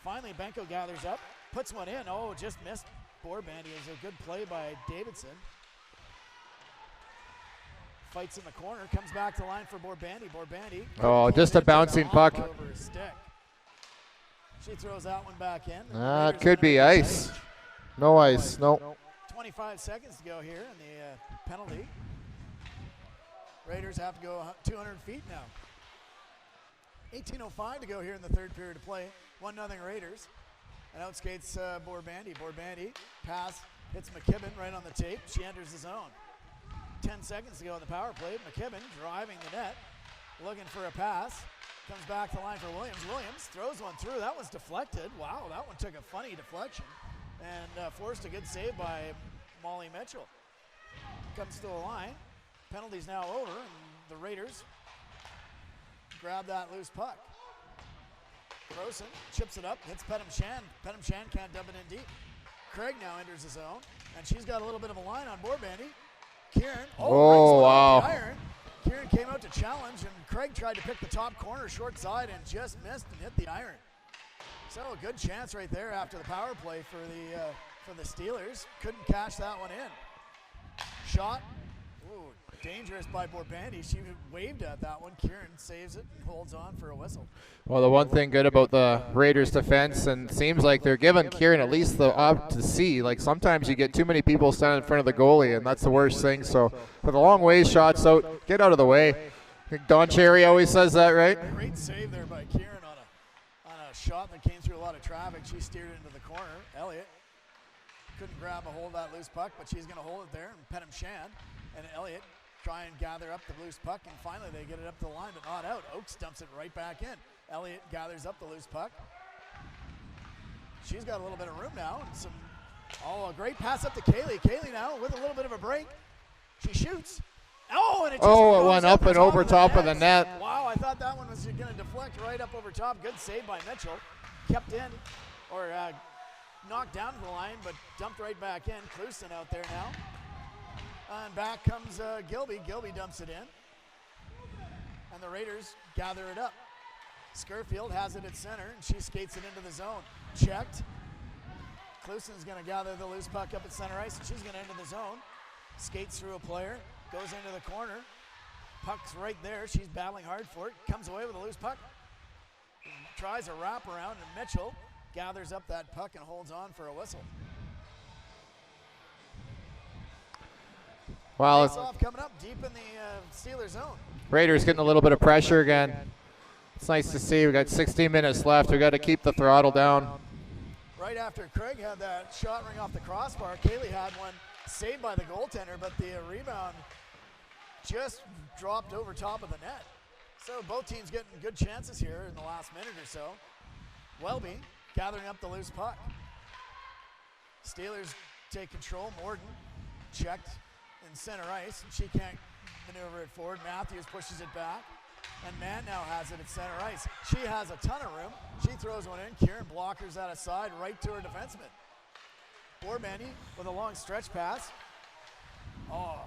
Finally, Benko gathers up, puts one in. Oh, just missed Borbandy. It was a good play by Davidson. Fights in the corner, comes back to line for Borbandy. Borbandy. Oh, just a bouncing puck. Over his stick. She throws that one back in. It could be ice. No ice, no. 25 seconds to go here in the penalty. Raiders have to go 200 feet now. 18:05 to go here in the third period of play. 1-0 Raiders. And out skates Borbandy. Borbandy pass hits McKibben right on the tape. She enters the zone. 10 seconds to go in the power play. McKibben driving the net, looking for a pass. Comes back to the line for Williams. Williams throws one through. That was deflected. Wow, that one took a funny deflection. And forced a good save by Molly Mitchell. Comes to the line. Penalty's now over, and the Raiders grab that loose puck. Croson chips it up, hits Pettem Shan. Pettem Shan can't dump it in deep. Craig now enters the zone, and she's got a little bit of a line on Borbandy. Kieran, wow. the iron. Kieran came out to challenge, and Craig tried to pick the top corner, short side, and just missed and hit the iron. So a good chance right there after the power play for the Steelers. Couldn't cash that one in. Shot. Ooh, dangerous by Borbandy. She waved at that one. Kieran saves it and holds on for a whistle. Well, the one thing good about the Raiders defense, and seems like they're giving Kieran at least the up to see. Like sometimes you get too many people standing in front of the goalie, and that's the worst thing. So for the long way shots out, get out of the way. I think Don Cherry always says that, right? Great save there by Kieran on a shot that came through a lot of traffic. She steered it into the corner. Elliott couldn't grab a hold of that loose puck, but she's going to hold it there. And Pettem Shan and Elliott try and gather up the loose puck, and finally they get it up the line, but not out. Oakes dumps it right back in. Elliott gathers up the loose puck. She's got a little bit of room now, and a great pass up to Kaylee. Kaylee now with a little bit of a break. She shoots. Oh, and it just it went up and over top of the net. Wow, I thought that one was going to deflect right up over top. Good save by Mitchell. Kept in, or knocked down to the line, but dumped right back in. Cluson out there now. And back comes Gilby. Gilby dumps it in. And the Raiders gather it up. Skirfield has it at center, and she skates it into the zone. Checked. Cluson's going to gather the loose puck up at center ice, and she's going to enter the zone. Skates through a player, goes into the corner. Puck's right there. She's battling hard for it. Comes away with a loose puck. Tries a wraparound, and Mitchell gathers up that puck and holds on for a whistle. Well, Face-off coming up deep in the Steelers zone. Raiders getting a little bit of pressure again. It's nice to see. We got 16 minutes left. We got to keep the throttle down. Right after Craig had that shot ring off the crossbar, Kaylee had one saved by the goaltender, but the rebound just dropped over top of the net. So both teams getting good chances here in the last minute or so. Welby gathering up the loose puck. Steelers take control. Morden checked in center ice, and she can't maneuver it forward. Matthews pushes it back, and Mann now has it at center ice. She has a ton of room. She throws one in. Kieran blockers that aside right to her defenseman. Borbandy with a long stretch pass. Oh,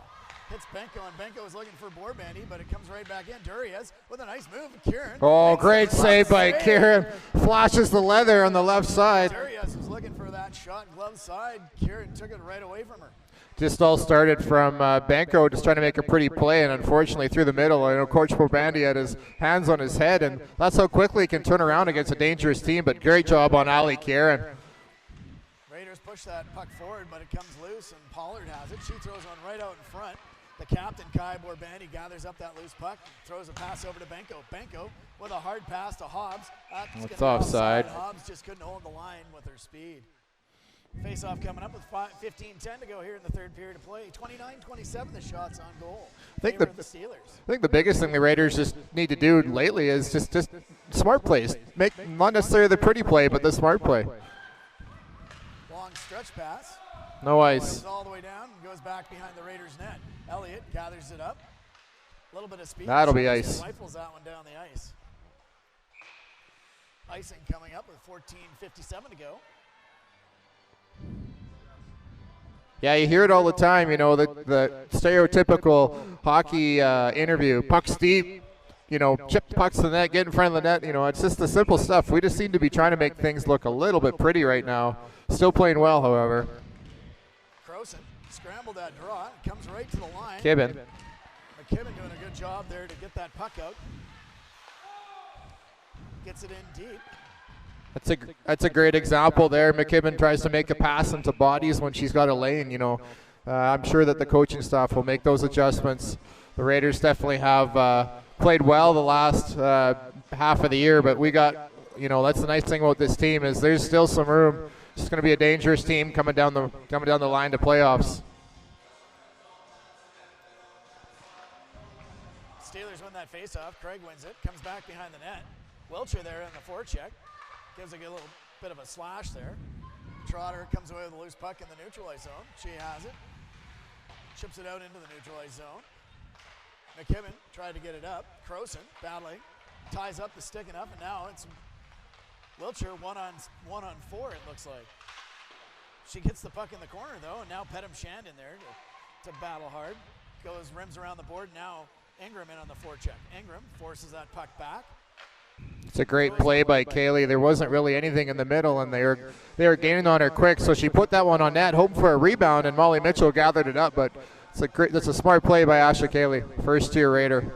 hits Benko, and Benko is looking for Borbandy, but it comes right back in. Duriez with a nice move. Kieran. Oh, great save by Kieran. Flashes the leather on the left side. Duriez was looking for that shot, glove side. Kieran took it right away from her. Just all started from Benko just trying to make a pretty play, and unfortunately through the middle. I know Coach Borbandy had his hands on his head, and that's how quickly he can turn around against a dangerous team, but great job on Ali Kieran. Raiders push that puck forward, but it comes loose, and Pollard has it. She throws one right out in front. The captain, Kai Borbandy, gathers up that loose puck, throws a pass over to Benko. Benko with a hard pass to Hobbs. It's offside. Hobbs just couldn't hold the line with her speed. Face-off coming up with 15:10 to go here in the third period of play. 29-27 the shots on goal. I think the Steelers. I think the biggest thing the Raiders just need to do lately is just smart plays. Make not necessarily the pretty play, but the smart play. Long stretch pass. No ice. Goes all the way down and goes back behind the Raiders' net. Elliott gathers it up. A little bit of speed. That'll be ice. Rifles that one down the ice. Icing coming up with 14:57 to go. Yeah, you hear it all the time, you know, the stereotypical hockey interview. Pucks deep, you know, chip pucks to the net, get in front of the net. You know, it's just the simple stuff. We just seem to be trying to make things look a little bit pretty right now. Still playing well, however. Croson scrambled that draw, comes right to the line. Kibben. McKibben doing a good job there to get that puck out. Gets it in deep. That's a great example there. McKibben tries to make a pass into bodies when she's got a lane, you know. I'm sure that the coaching staff will make those adjustments. The Raiders definitely have played well the last half of the year, but we got, you know, that's the nice thing about this team is there's still some room. It's going to be a dangerous team coming down the line to playoffs. Steelers win that faceoff. Craig wins it. Comes back behind the net. Welcher there in the forecheck. Gives a little bit of a slash there. Trotter comes away with a loose puck in the neutralized zone. She has it. Chips it out into the neutralized zone. McKibben tried to get it up. Croson battling. Ties up the stick enough, and now it's Wiltshire one on four, it looks like. She gets the puck in the corner, though, and now Pedham Shand in there to battle hard. Goes, rims around the board. Now Ingram in on the forecheck. Ingram forces that puck back. It's a great play by Kaylee. There wasn't really anything in the middle, and they were gaining on her quick. So she put that one on net, hoping for a rebound, and Molly Mitchell gathered it up. But that's a smart play by Asha Kaylee, first-year Raider.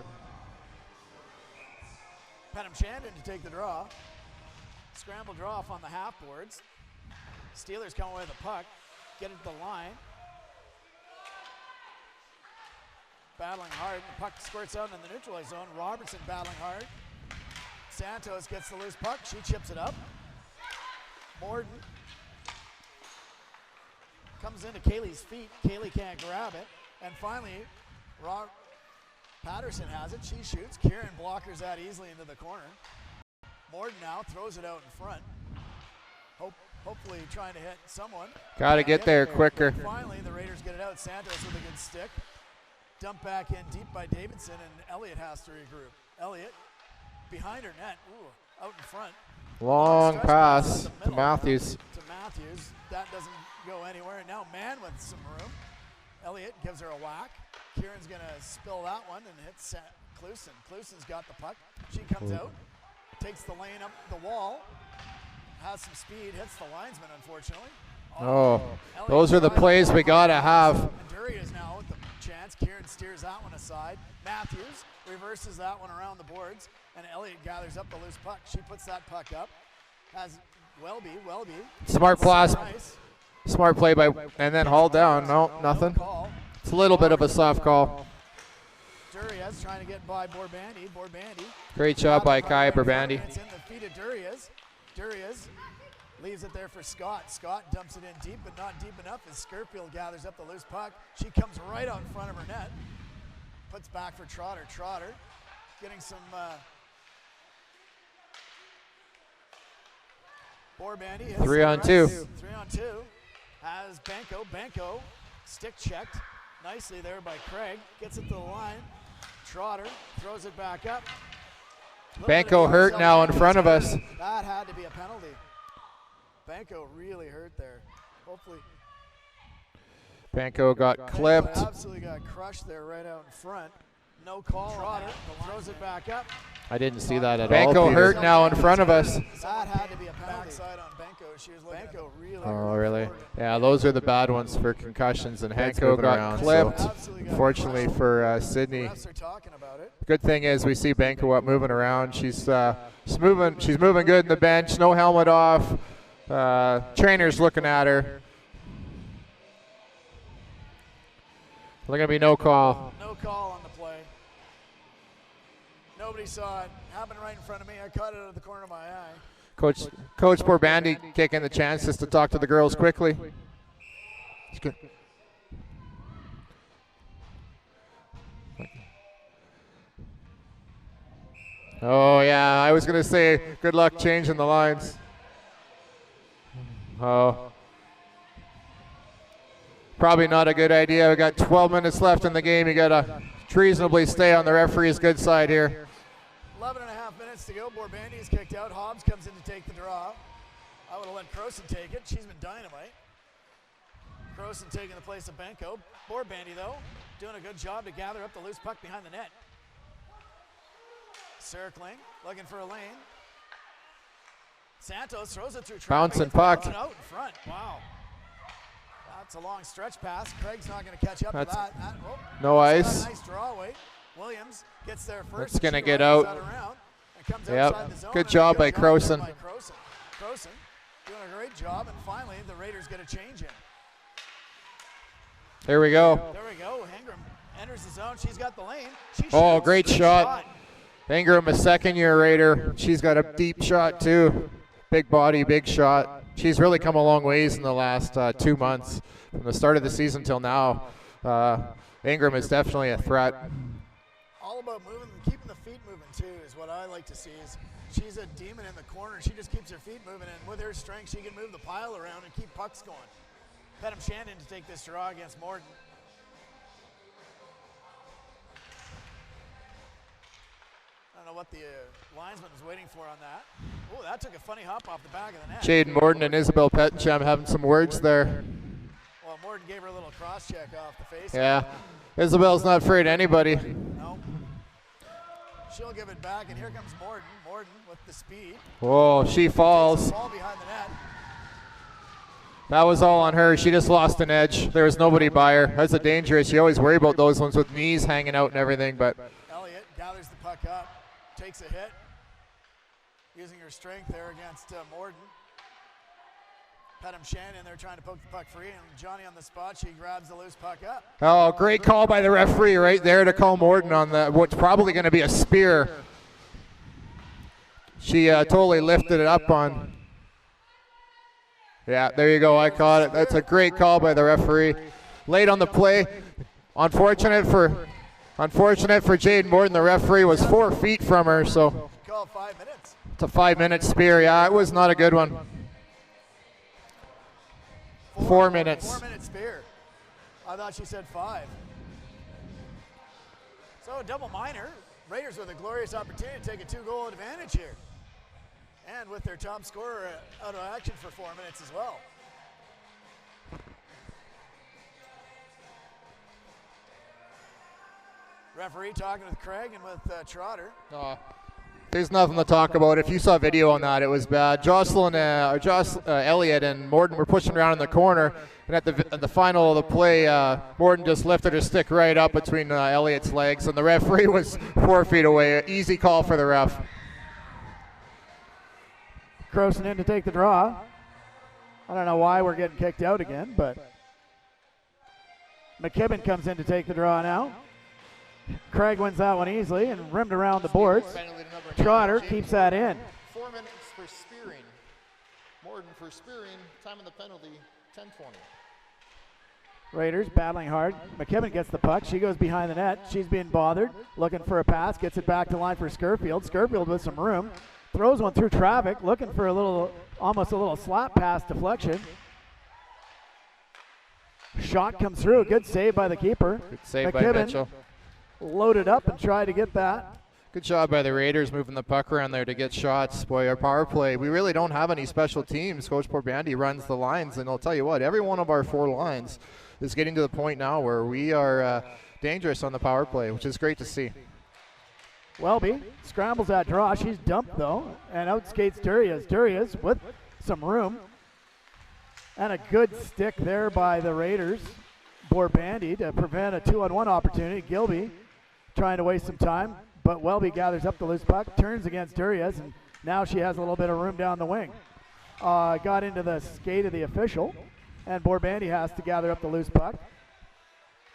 Pedham Shandon to take the draw. Scramble draw off on the half boards. Steelers come away with the puck, get it to the line. Battling hard. The puck squirts out in the neutralized zone. Robertson battling hard. Santos gets the loose puck. She chips it up. Morden comes into Kaylee's feet. Kaylee can't grab it. And finally, Patterson has it. She shoots. Kieran blockers that easily into the corner. Morden now throws it out in front. Hopefully trying to hit someone. Got to get there quicker. Finally, the Raiders get it out. Santos with a good stick. Dump back in deep by Davidson, and Elliott has to regroup. Elliott behind her net, out in front. Long pass to Matthews. That doesn't go anywhere. And now Mann with some room. Elliott gives her a whack. Kieran's going to spill that one and hits Cluson. Cluson's got the puck. She comes out. takes the lane up the wall, has some speed, hits the linesman, unfortunately. Oh, those are the plays we got to have. And Duria's now with the chance. Kieran steers that one aside. Matthews reverses that one around the boards, and Elliott gathers up the loose puck. She puts that puck up. Has Welby. Smart pass. Nice. Smart play by, and then hauled down. No, nothing. Call. It's a little bit of a soft call. Duria's trying to get by Borbandi. Great job by Kai Burbandi. It's in the feet of Duria's. Duria's leaves it there for Scott. Scott dumps it in deep, but not deep enough as Skirfield gathers up the loose puck. She comes right out in front of her net. Puts back for Trotter. Trotter getting some Borbandi. 3 on 2. 3 on 2. Has Banco stick checked nicely there by Craig. Gets it to the line. Trotter throws it back up. Banco hurt now in front of us. That had to be a penalty. Banco really hurt there. Hopefully. Banco got clipped. Absolutely got crushed there right out in front. No call. Trotter throws it back up. I didn't see that at all. Banco hurt now in front of us. That had to be a penalty. Backside on Banco. She was looking Banco really. Oh, really? Yeah, those are the bad ones for concussions, and Banco got clipped. Unfortunately for Sydney. Good thing is we see Banco up moving around. She's moving good in the bench. No helmet off. Trainer's looking at her. There's going to be no call. No call on the play. Nobody saw it. Happened right in front of me. I caught it out of the corner of my eye. Coach Borbandi taking the chances to talk to the girls quickly. It's good. Oh, yeah, I was going to say good luck changing the lines. Oh. Probably not a good idea. We got 12 minutes left in the game. You got to reasonably stay on the referee's good side here. 11 and a half minutes to go. Borbandi is kicked out. Hobbs comes in to take the draw. I would have let Croson take it. She's been dynamite. Croson taking the place of Banco. Borbandi, though, doing a good job to gather up the loose puck behind the net. Circling, looking for a lane. Santos throws it through traffic. Bouncing puck. Out in front. Wow. That's a long stretch pass. Craig's not going to catch up to that. No ice. Nice draw away. Williams gets there first. It's going to get out. Yep. Good job by Croson. Croson doing a great job, and finally the Raiders get a change in. There we go. There we go. Ingram enters the zone. She's got the lane. Oh, great shot. Ingram, a second-year Raider. She's got a deep shot too. Big body, big shot. She's really come a long ways in the last 2 months. From the start of the season till now, Ingram is definitely a threat. All about moving and keeping the feet moving too is what I like to see. Is she's a demon in the corner. She just keeps her feet moving, and with her strength, she can move the pile around and keep pucks going. Pedham Shannon to take this draw against Morton. I don't know what the linesman was waiting for on that. Oh, that took a funny hop off the back of the net. Jaden Morton and Isabel Pettencham having some words there. Well, Morton gave her a little cross check off the face. Yeah, Isabel's not afraid of anybody. No. She'll give it back, and here comes Morton. Morton with the speed. Whoa, she falls. Ball behind the net. That was all on her. She just lost an edge. There was nobody by her. That's a dangerous. You always worry about those ones with knees hanging out and everything, but. Elliott gathers the puck up, takes a hit, using her strength there against Morton. Pedham Shannon there trying to poke the puck free, and Johnny on the spot. She grabs the loose puck up. Oh, great call by the referee right there to call Morton on what's probably going to be a spear. She totally lifted it up on. Yeah, there you go. I caught it. That's a great call by the referee. Late on the play. Unfortunate for Jaden Morton. The referee was 4 feet from her, so. Call 5 minutes. It's a 5-minute spear. Yeah, it was not a good one. 4 minutes. 4-minute spear. I thought she said 5. So a double minor. Raiders with a glorious opportunity to take a 2-goal advantage here. And with their top scorer out of action for 4 minutes as well. Referee talking with Craig and with Trotter. There's nothing to talk about. If you saw video on that, it was bad. Elliott and Morden were pushing around in the corner, and at the final of the play, Morden just lifted her stick right up between Elliott's legs, and the referee was 4 feet away. Easy call for the ref. Croson in to take the draw. I don't know why we're getting kicked out again, but McKibben comes in to take the draw now. Craig wins that one easily and rimmed around the boards. Trotter keeps that in. 4 minutes for spearing. Morden for spearing. Time of the penalty, 10:20. Raiders battling hard. McKibben gets the puck. She goes behind the net. She's being bothered, looking for a pass. Gets it back to line for Scurfield. Scurfield with some room. Throws one through traffic, looking for almost a little slap pass deflection. Shot comes through. Good save by the keeper. Good save McKibben by Mitchell. Loaded up and tried to get that. Good job by the Raiders moving the puck around there to get shots. Boy, our power play, we really don't have any special teams. Coach Porbandy runs the lines, and I'll tell you what, every one of our 4 lines is getting to the point now where we are dangerous on the power play, which is great to see. Welby scrambles that draw. She's dumped, though, and out skates Durias. Durias with some room. And a good stick there by the Raiders. Borbandy to prevent a 2-on-1 opportunity. Gilby trying to waste some time, but Welby gathers up the loose puck, turns against Durias, and now she has a little bit of room down the wing. Got into the skate of the official, and Borbandy has to gather up the loose puck.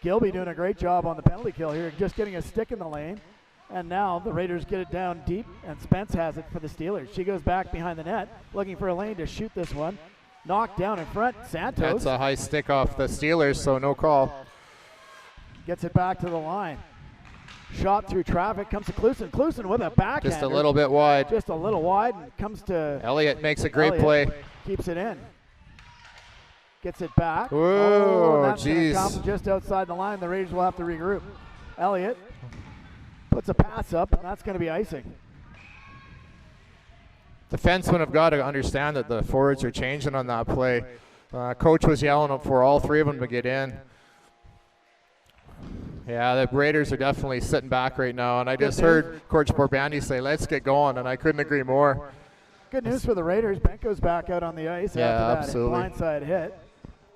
Gilby doing a great job on the penalty kill here, just getting a stick in the lane. And now the Raiders get it down deep, and Spence has it for the Steelers. She goes back behind the net, looking for a lane to shoot this one. Knocked down in front, Santos. That's a high stick off the Steelers, so no call. Gets it back to the line. Shot through traffic, comes to Klusen. Klusen with a backhander. Just a little bit wide. Just a little wide, and comes to Elliott makes a great play. Keeps it in. Gets it back. Whoa, that's gonna jeez. come just outside the line. The Raiders will have to regroup. Elliott puts a pass up, and that's going to be icing. Defensemen have got to understand that the forwards are changing on that play. Coach was yelling for all 3 of them to get in. Yeah, the Raiders are definitely sitting back right now, and I just heard Coach Borbandy say, let's get going, and I couldn't agree more. Good news for the Raiders. Benko's back out on the ice after that blindside hit.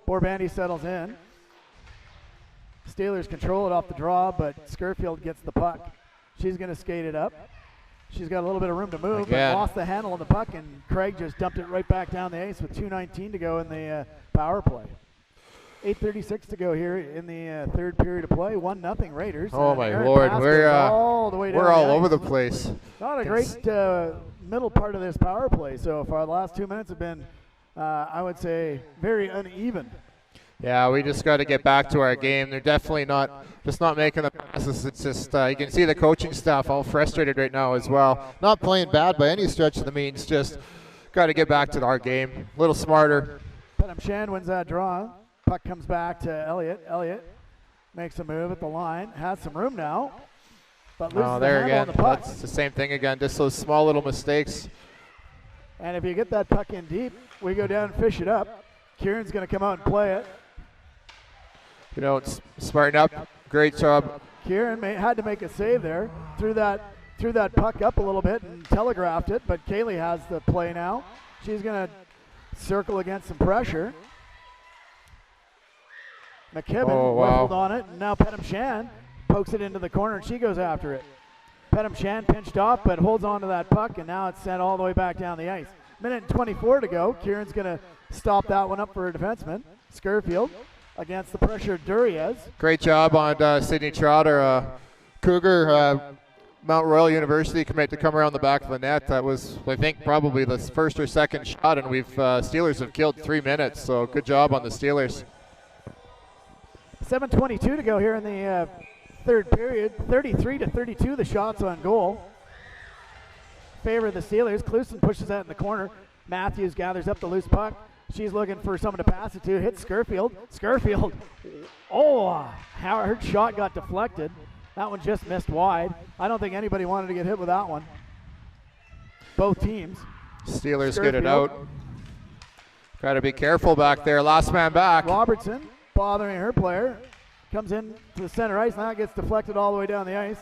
Borbandy settles in. Steelers control it off the draw, but Scurfield gets the puck. She's going to skate it up. She's got a little bit of room to move, but lost the handle on the puck, and Craig just dumped it right back down the ice with 2:19 to go in the power play. 8:36 to go here in the third period of play. 1-0 Raiders. Oh my Lord, we're all over the place. Not a great middle part of this power play so far. The last 2 minutes have been, I would say, very uneven. Yeah, we just got to get back to our game. They're definitely not making the passes. It's just you can see the coaching staff all frustrated right now as well. Not playing bad by any stretch of the means. Just got to get back to our game. A little smarter. Penham Shan wins that draw. Puck comes back to Elliott. Elliott makes a move at the line. Has some room now, but loses the handle on the puck. That's the same thing again. Just those small little mistakes. And if you get that puck in deep, we go down and fish it up. Kieran's going to come out and play it. You know, smarten up. Great job. Kieran had to make a save there. Threw that puck up a little bit and telegraphed it, but Kaylee has the play now. She's going to circle against some pressure. McKibben whiffled on it, and now Penham Shan pokes it into the corner, and she goes after it. Penham Shan pinched off, but holds on to that puck, and now it's sent all the way back down the ice. Minute and 24 to go. Kieran's going to stop that one up for a defenseman. Scurfield against the pressure of Durias. Great job on Sydney Trotter. Cougar, Mount Royal University commit to come around the back of the net. That was, I think, probably the first or second shot, and Steelers have killed 3 minutes, so good job on the Steelers. 7:22 to go here in the third period. 33-32 the shots on goal. Favor of the Steelers. Klusen pushes that in the corner. Matthews gathers up the loose puck. She's looking for someone to pass it to. Hits Scurfield. Scurfield. Her shot got deflected. That one just missed wide. I don't think anybody wanted to get hit with that one. Both teams. Steelers get it out. Got to be careful back there. Last man back. Robertson bothering her player. Comes in to the center ice. Now it gets deflected all the way down the ice.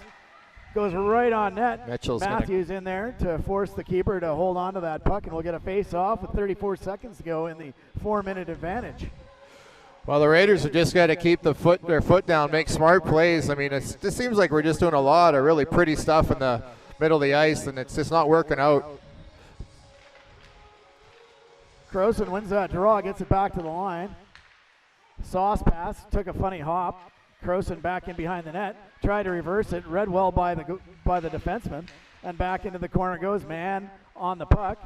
Goes right on net. Mitchell's Matthews in there to force the keeper to hold on to that puck, and we'll get a face-off with 34 seconds to go in the 4-minute advantage. Well, the Raiders have just got to keep their foot down, make smart plays. I mean, it just seems like we're just doing a lot of really pretty stuff in the middle of the ice, and it's just not working out. Crowson wins that draw, gets it back to the line. Sauce pass, took a funny hop. Crowson back in behind the net, tried to reverse it, read well by the defenseman, and back into the corner goes. Man on the puck,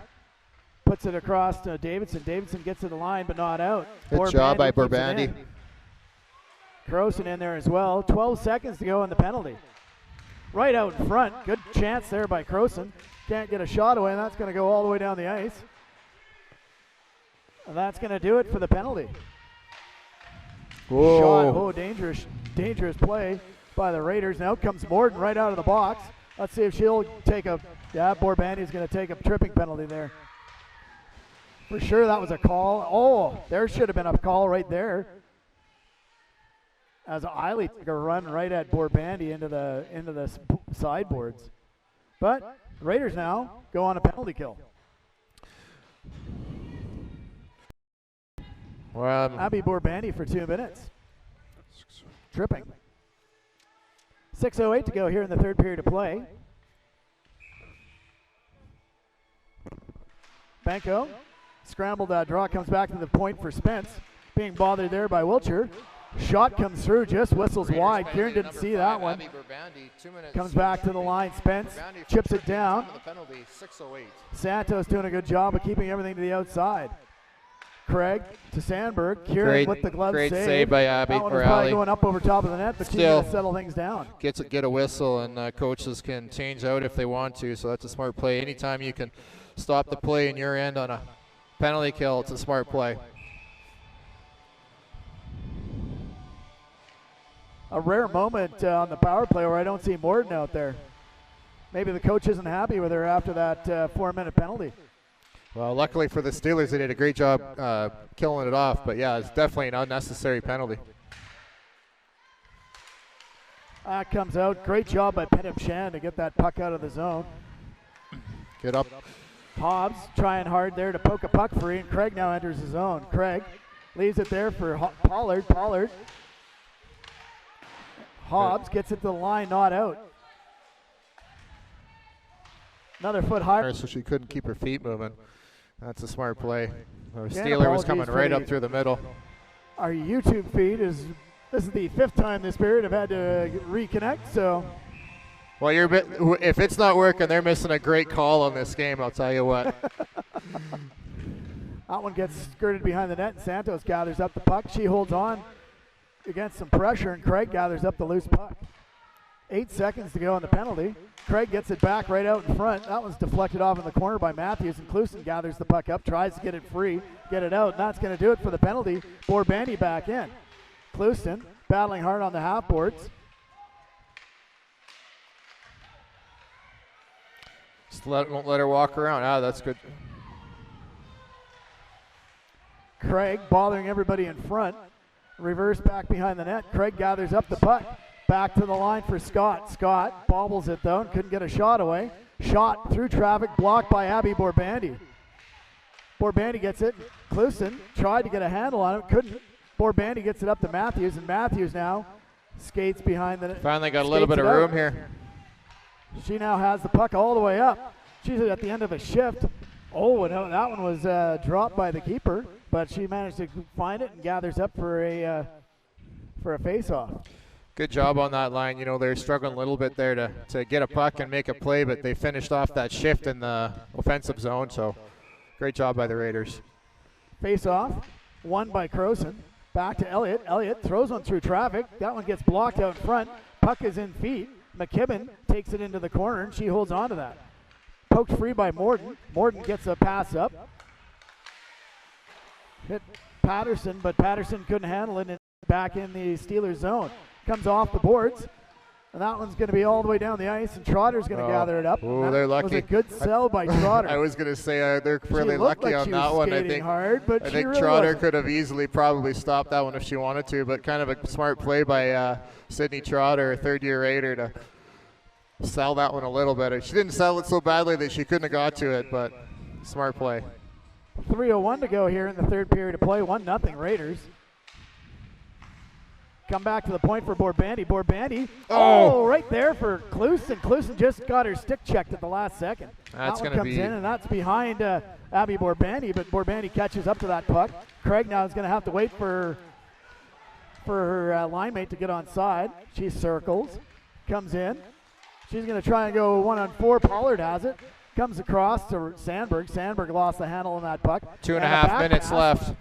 puts it across to Davidson. Davidson gets to the line, but not out. Good job by Borbandi. Crowson in there as well. 12 seconds to go in the penalty. Right out in front. Good chance there by Crowson. Can't get a shot away, and that's going to go all the way down the ice. And that's going to do it for the penalty. Whoa. Shot. Oh, dangerous play by the Raiders. Now comes Morden right out of the box. Let's see if she'll take a. Yeah, Borbandi's going to take a tripping penalty there. For sure, that was a call. Oh, there should have been a call right there. As Eiley took a run right at Borbandi into the sideboards. But the Raiders now go on a penalty kill. Abby Borbandi for 2 minutes. Tripping. 6:08 to go here in the third period of play. Benko, scrambled draw, comes back to the point for Spence. Being bothered there by Wiltshire. Shot comes through, just whistles wide. Kieran didn't see that one. Comes back to the line. Spence chips it down. Santos doing a good job of keeping everything to the outside. Craig to Sandberg. Kieran with the glove great save by Abby. That one was probably going up over top of the net, but she's going to settle things down. Get a whistle, and coaches can change out if they want to, so that's a smart play. Anytime you can stop the play in your end on a penalty kill, it's a smart play. A rare moment on the power play where I don't see Morden out there. Maybe the coach isn't happy with her after that 4-minute penalty. Well, luckily for the Steelers, they did a great job killing it off. But, yeah, it's definitely an unnecessary penalty. That comes out. Great job by Penham Shan to get that puck out of the zone. Get up. Hobbs trying hard there to poke a puck free, and Craig now enters the zone. Craig leaves it there for Pollard. Hobbs gets it to the line, not out. Another foot higher. So she couldn't keep her feet moving. That's a smart play. The Steeler was coming right up through the middle. Our YouTube feed this is the 5th time this period I've had to reconnect, so. Well, if it's not working, they're missing a great call on this game, I'll tell you what. That one gets skirted behind the net, and Santos gathers up the puck. She holds on against some pressure, and Craig gathers up the loose puck. 8 seconds to go on the penalty. Craig gets it back right out in front. That one's deflected off in the corner by Matthews, and Clouston gathers the puck up, tries to get it free, get it out, and that's going to do it for the penalty. Borbandi back in. Clouston battling hard on the half boards. Just won't let her walk around. Ah, that's good. Craig bothering everybody in front. Reverse back behind the net. Craig gathers up the puck. Back to the line for Scott. Scott bobbles it though and couldn't get a shot away. Shot through traffic, blocked by Abby Borbandi. Borbandi gets it. Clouston tried to get a handle on it, couldn't. Borbandi gets it up to Matthews, and Matthews now skates behind the net. Finally got a little bit of room here. She now has the puck all the way up. She's at the end of a shift. Oh, and that one was dropped by the keeper, but she managed to find it and gathers up for a face-off. Good job on that line. You know, they're struggling a little bit there to get a puck and make a play, but they finished off that shift in the offensive zone, so great job by the Raiders. Face-off, won by Crowson. Back to Elliott. Elliott throws one through traffic. That one gets blocked out front. Puck is in feet. McKibben takes it into the corner, and she holds on to that. Poked free by Morden. Morden gets a pass up. Hit Patterson, but Patterson couldn't handle it, and back in the Steelers zone. Comes off the boards, and that one's going to be all the way down the ice, and Trotter's going to gather it up. Oh, they're lucky. Was a good sell by Trotter. I was going to say they're really lucky on that one. I think really Trotter could have easily probably stopped that one if she wanted to, but kind of a smart play by Sydney Trotter, a third-year Raider, to sell that one a little better. She didn't sell it so badly that she couldn't have got to it, but smart play. 3:01 to go here in the third period of play. 1-0 Raiders. Come back to the point for Borbandy. Borbandy, right there for Klusen. Klusen just got her stick checked at the last second. That's that one going to comes be in, and that's behind Abby Borbandy, but Borbandy catches up to that puck. Craig now is going to have to wait for her line mate to get on side. She circles, comes in. She's going to try and go 1-on-4. Pollard has it. Comes across to Sandberg. Sandberg lost the handle on that puck. 2.5 minutes left.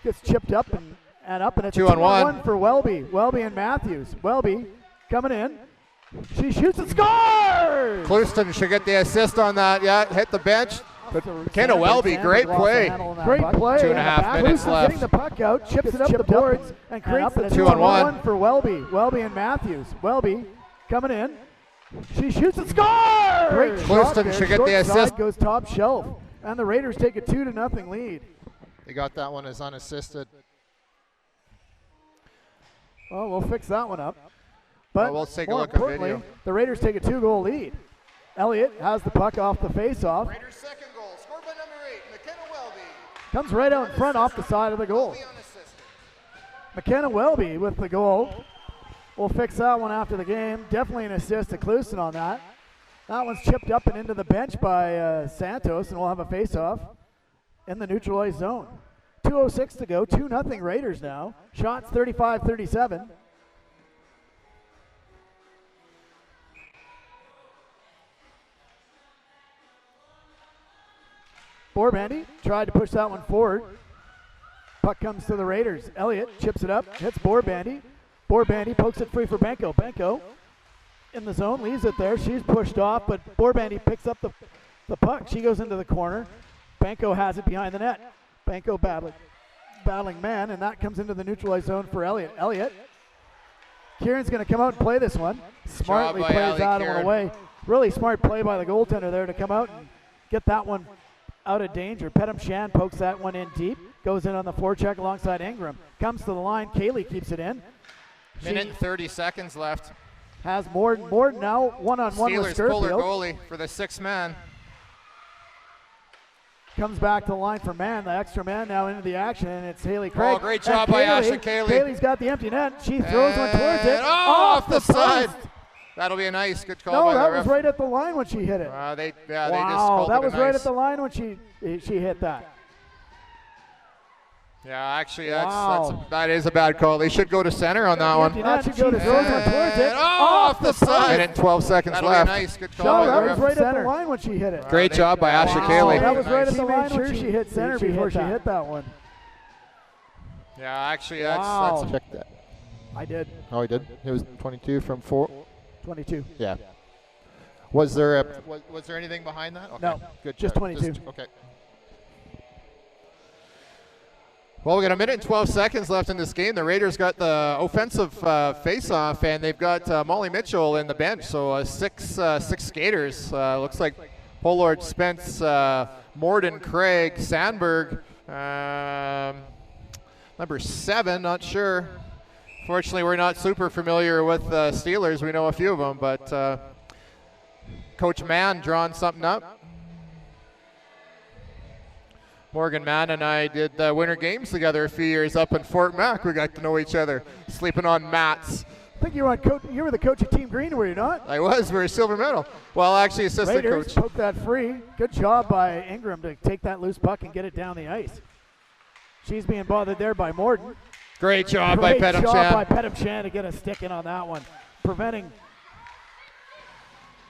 Gets chipped up and up, and it's 2-on-1 for Welby. Welby and Matthews. Welby coming in. She shoots and scores! Clouston should get the assist on that. Yeah, hit the bench. But McKenna Welby, great play. Great play. 2.5 minutes left. Getting the puck out, chips it up the boards, and creates a 2-on-1 for Welby. Welby and Matthews. Welby coming in. She shoots and scores! Great shot there. Should get the assist. Goes top shelf, and the Raiders take a 2-0 lead. They got that one as unassisted. Well, we'll fix that one up. But we'll take a more look at importantly, video. the Raiders take a 2-goal lead. Elliott has the puck off the face-off. Raiders' second goal, scored by number 8, McKenna Welby. Comes right out in front off the side of the goal. Welby unassisted. McKenna Welby with the goal. We'll fix that one after the game. Definitely an assist to Klusen on that. That one's chipped up and into the bench by Santos, and we'll have a face-off in the neutralized zone. 2:06 to go, 2-0 Raiders now. Shots 35-37. Borbandy tried to push that one forward. Puck comes to the Raiders. Elliott chips it up, hits Borbandy. Borbandy pokes it free for Benko. Benko in the zone, leaves it there. She's pushed off, but Borbandy picks up the puck. She goes into the corner. Benko has it behind the net. Benko battling man, and that comes into the neutralized zone for Elliott. Elliott. Kieran's going to come out and play this one. Smartly plays that one away. Really smart play by the goaltender there to come out and get that one out of danger. Pedam Shan pokes that one in deep. Goes in on the forecheck alongside Ingram. Comes to the line. Kaylee keeps it in. Minute and 30 seconds left. Has Morden. Morden now one-on-one with Steelers pull their Skurfield. goalie for the sixth man. Comes back to the line for man. The extra man now into the action, and it's Haley Craig. Oh, great job by Ashley Kaylee. Kaylee's got the empty net. She throws one towards it. Off the side. post. That'll be a nice, good call No, by the that ref. was right at the line when she hit it. They just Wow, called that it was a right nice. at the line when she hit that. Yeah, actually, Wow. that is a bad call. They should go to center on that one. That should go to throws one towards it. Off the side. Minute and 12 seconds That'll left. be nice, good call No, by that the was ref. right at the line when she hit it. Great job by Ashley Kaylee. That was right at Nice. the line when she hit center before she hit that one. Yeah, actually, Wow. that's Check that. I did. Oh, he did? It was 22 from 4. 22. Yeah. Was there was there anything behind that? Okay. No, Good just check. 22. Okay. Well, we got a minute and 12 seconds left in this game. The Raiders got the offensive face-off, and they've got Molly Mitchell in the bench. So six skaters. Looks like Pollard, Spence, Morden, Craig, Sandberg, number 7, not sure. Fortunately, we're not super familiar with Steelers. We know a few of them, but Coach Mann drawing something up. Morgan Mann and I did winter games together a few years up in Fort Mac. We got to know each other, sleeping on mats. I think you were the coach of Team Green, were you not? I was. We were silver medal. Well, actually, assistant Raiders coach. poked that free. Good job by Ingram to take that loose puck and get it down the ice. She's being bothered there by Morden. Great job by Pedam Great job Chan. by Pedam Chan to get a stick in on that one, preventing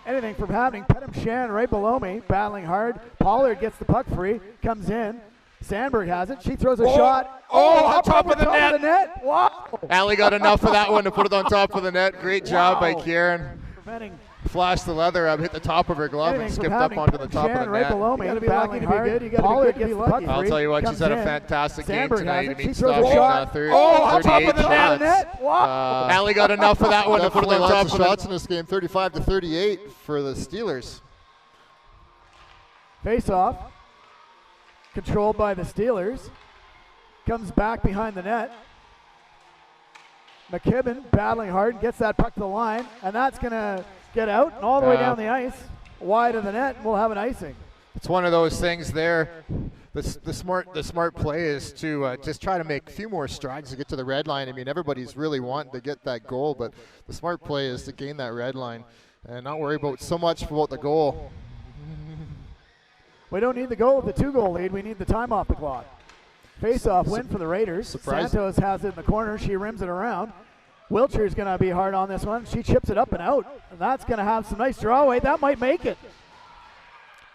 anything from happening. Pedam Chan right below me, battling hard. Pollard gets the puck free, comes in. Sandberg has it. She throws a shot. On top of the net. Wow. Allie got enough of that one to put it on top of the net. Great job by Kieran. Preventing Flashed the leather up, hit the top of her glove, and anything from skipped up happening. onto the top Shan of the right net. below me. You gotta be battling lucky to be hard. good. You gotta be Pollard good to gets be the puck lucky. I'll free, tell you what, she's comes had a in. fantastic game Sandberg tonight. has it. To She meet throws a stopping shot. 38 top of the shots. net. Wow. Allie got enough of that one to put it Definitely on lots top of of the shots in this game. 35-38 for the Steelers. Face off. Controlled by the Steelers. Comes back behind the net. McKibben battling hard, gets that puck to the line, and that's going to get out and all the way Yeah. down the ice, wide of the net, and we'll have an icing. It's one of those things there. The smart play is to just try to make a few more strides to get to the red line. I mean, everybody's really wanting to get that goal, but the smart play is to gain that red line and not worry about so much about the goal. We don't need the goal with the 2-goal lead. We need the time off the clock. Face-off win for the Raiders. Surprise. Santos has it in the corner. She rims it around. Wiltshire's going to be hard on this one. She chips it up and out. And that's going to have some nice draw weight. That might make it.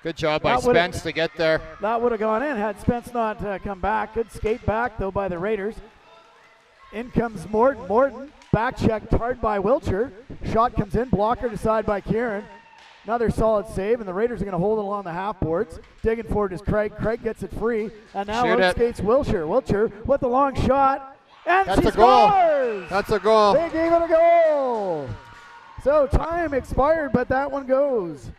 Good job by That would've- Spence to get there. That would have gone in had Spence not come back. Good skate back, though, by the Raiders. In comes Morton. Morton, back checked hard by Wiltshire. Shot comes in, blocker decided by Kieran. Another solid save, and the Raiders are going to hold it along the half boards. Digging for it is Craig. Craig gets it free, and now Shoot it. skates Wiltshire. Wiltshire with the long shot, and That's she a goal. scores! That's a goal. They gave it a goal. So time expired, but that one goes.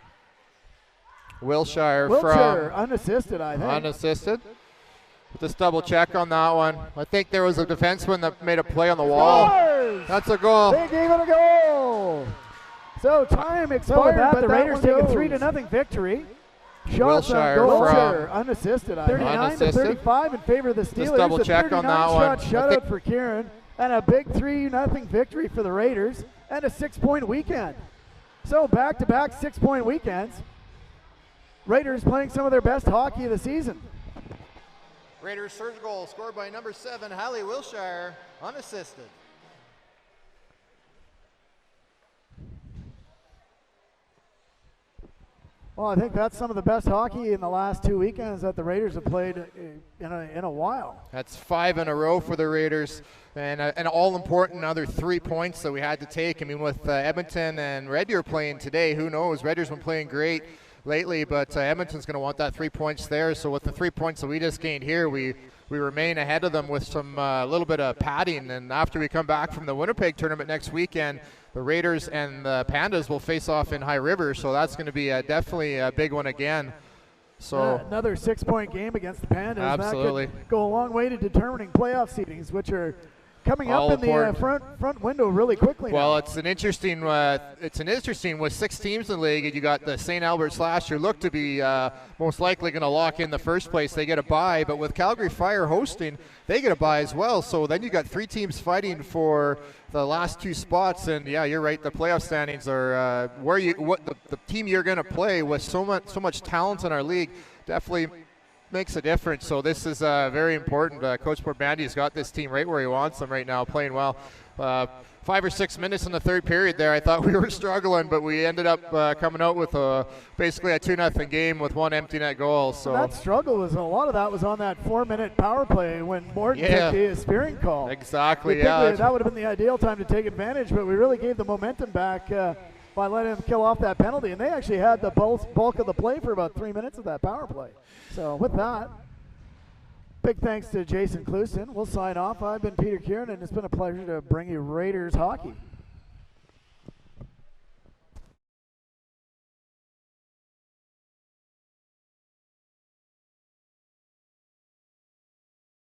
Wilshire Wiltshire, from unassisted, I think. unassisted. Just double check on that one. I think there was a defenseman that made a play on the wall. Scores! That's a goal. They gave it a goal. So time expired, that, but the that Raiders one take a goes. 3-0 victory. Shots on Wiltshire goal. from- Wiltshire unassisted, I think. 39 to Unassisted. 35 in favor of the Steelers. double A check on that 39 one. shot I think- shutout for Kieran, and a big 3-0 victory for the Raiders, and a 6-point weekend. So back-to-back 6-point weekends. Raiders playing some of their best hockey of the season. Raiders' third goal scored by number 7, Hallie Wilshire, unassisted. Well, I think that's some of the best hockey in the last 2 weekends that the Raiders have played in a while. That's 5 in a row for the Raiders, and an all-important another 3 points that we had to take. I mean, with Edmonton and Red Deer playing today, who knows? Red Deer's been playing great lately, but Edmonton's going to want that 3 points there. So with the 3 points that we just gained here, we remain ahead of them with some little bit of padding. And after we come back from the Winnipeg tournament next weekend, the Raiders and the Pandas will face off in High River, so that's going to be definitely a big one again. So another 6-point game against the Pandas. Absolutely. That could go a long way to determining playoff seedings, which are coming All up in the important. front window really quickly. Well, now. it's an interesting with 6 teams in the league, and you got the St. Albert Slash, who look to be most likely going to lock in the first place. They get a bye, but with Calgary Fire hosting, they get a bye as well. So then you got 3 teams fighting for the last 2 spots, and yeah, you're right. The playoff standings are the team you're going to play with so much talent in our league definitely makes a difference. So this is very important. Coach Borbandi's got this team right where he wants them right now, playing well. 5 or 6 minutes in the third period there, I thought we were struggling, but we ended up coming out with basically a 2-0 game with 1 empty net goal. So that struggle was a lot of that was on that 4-minute power play when Morton took the spearing call. Exactly. We think that would have been the ideal time to take advantage, but we really gave the momentum back by letting him kill off that penalty, and they actually had the bulk of the play for about 3 minutes of that power play. So with that, big thanks to Jason Cluson. We'll sign off. I've been Peter Kieran, and it's been a pleasure to bring you Raiders hockey.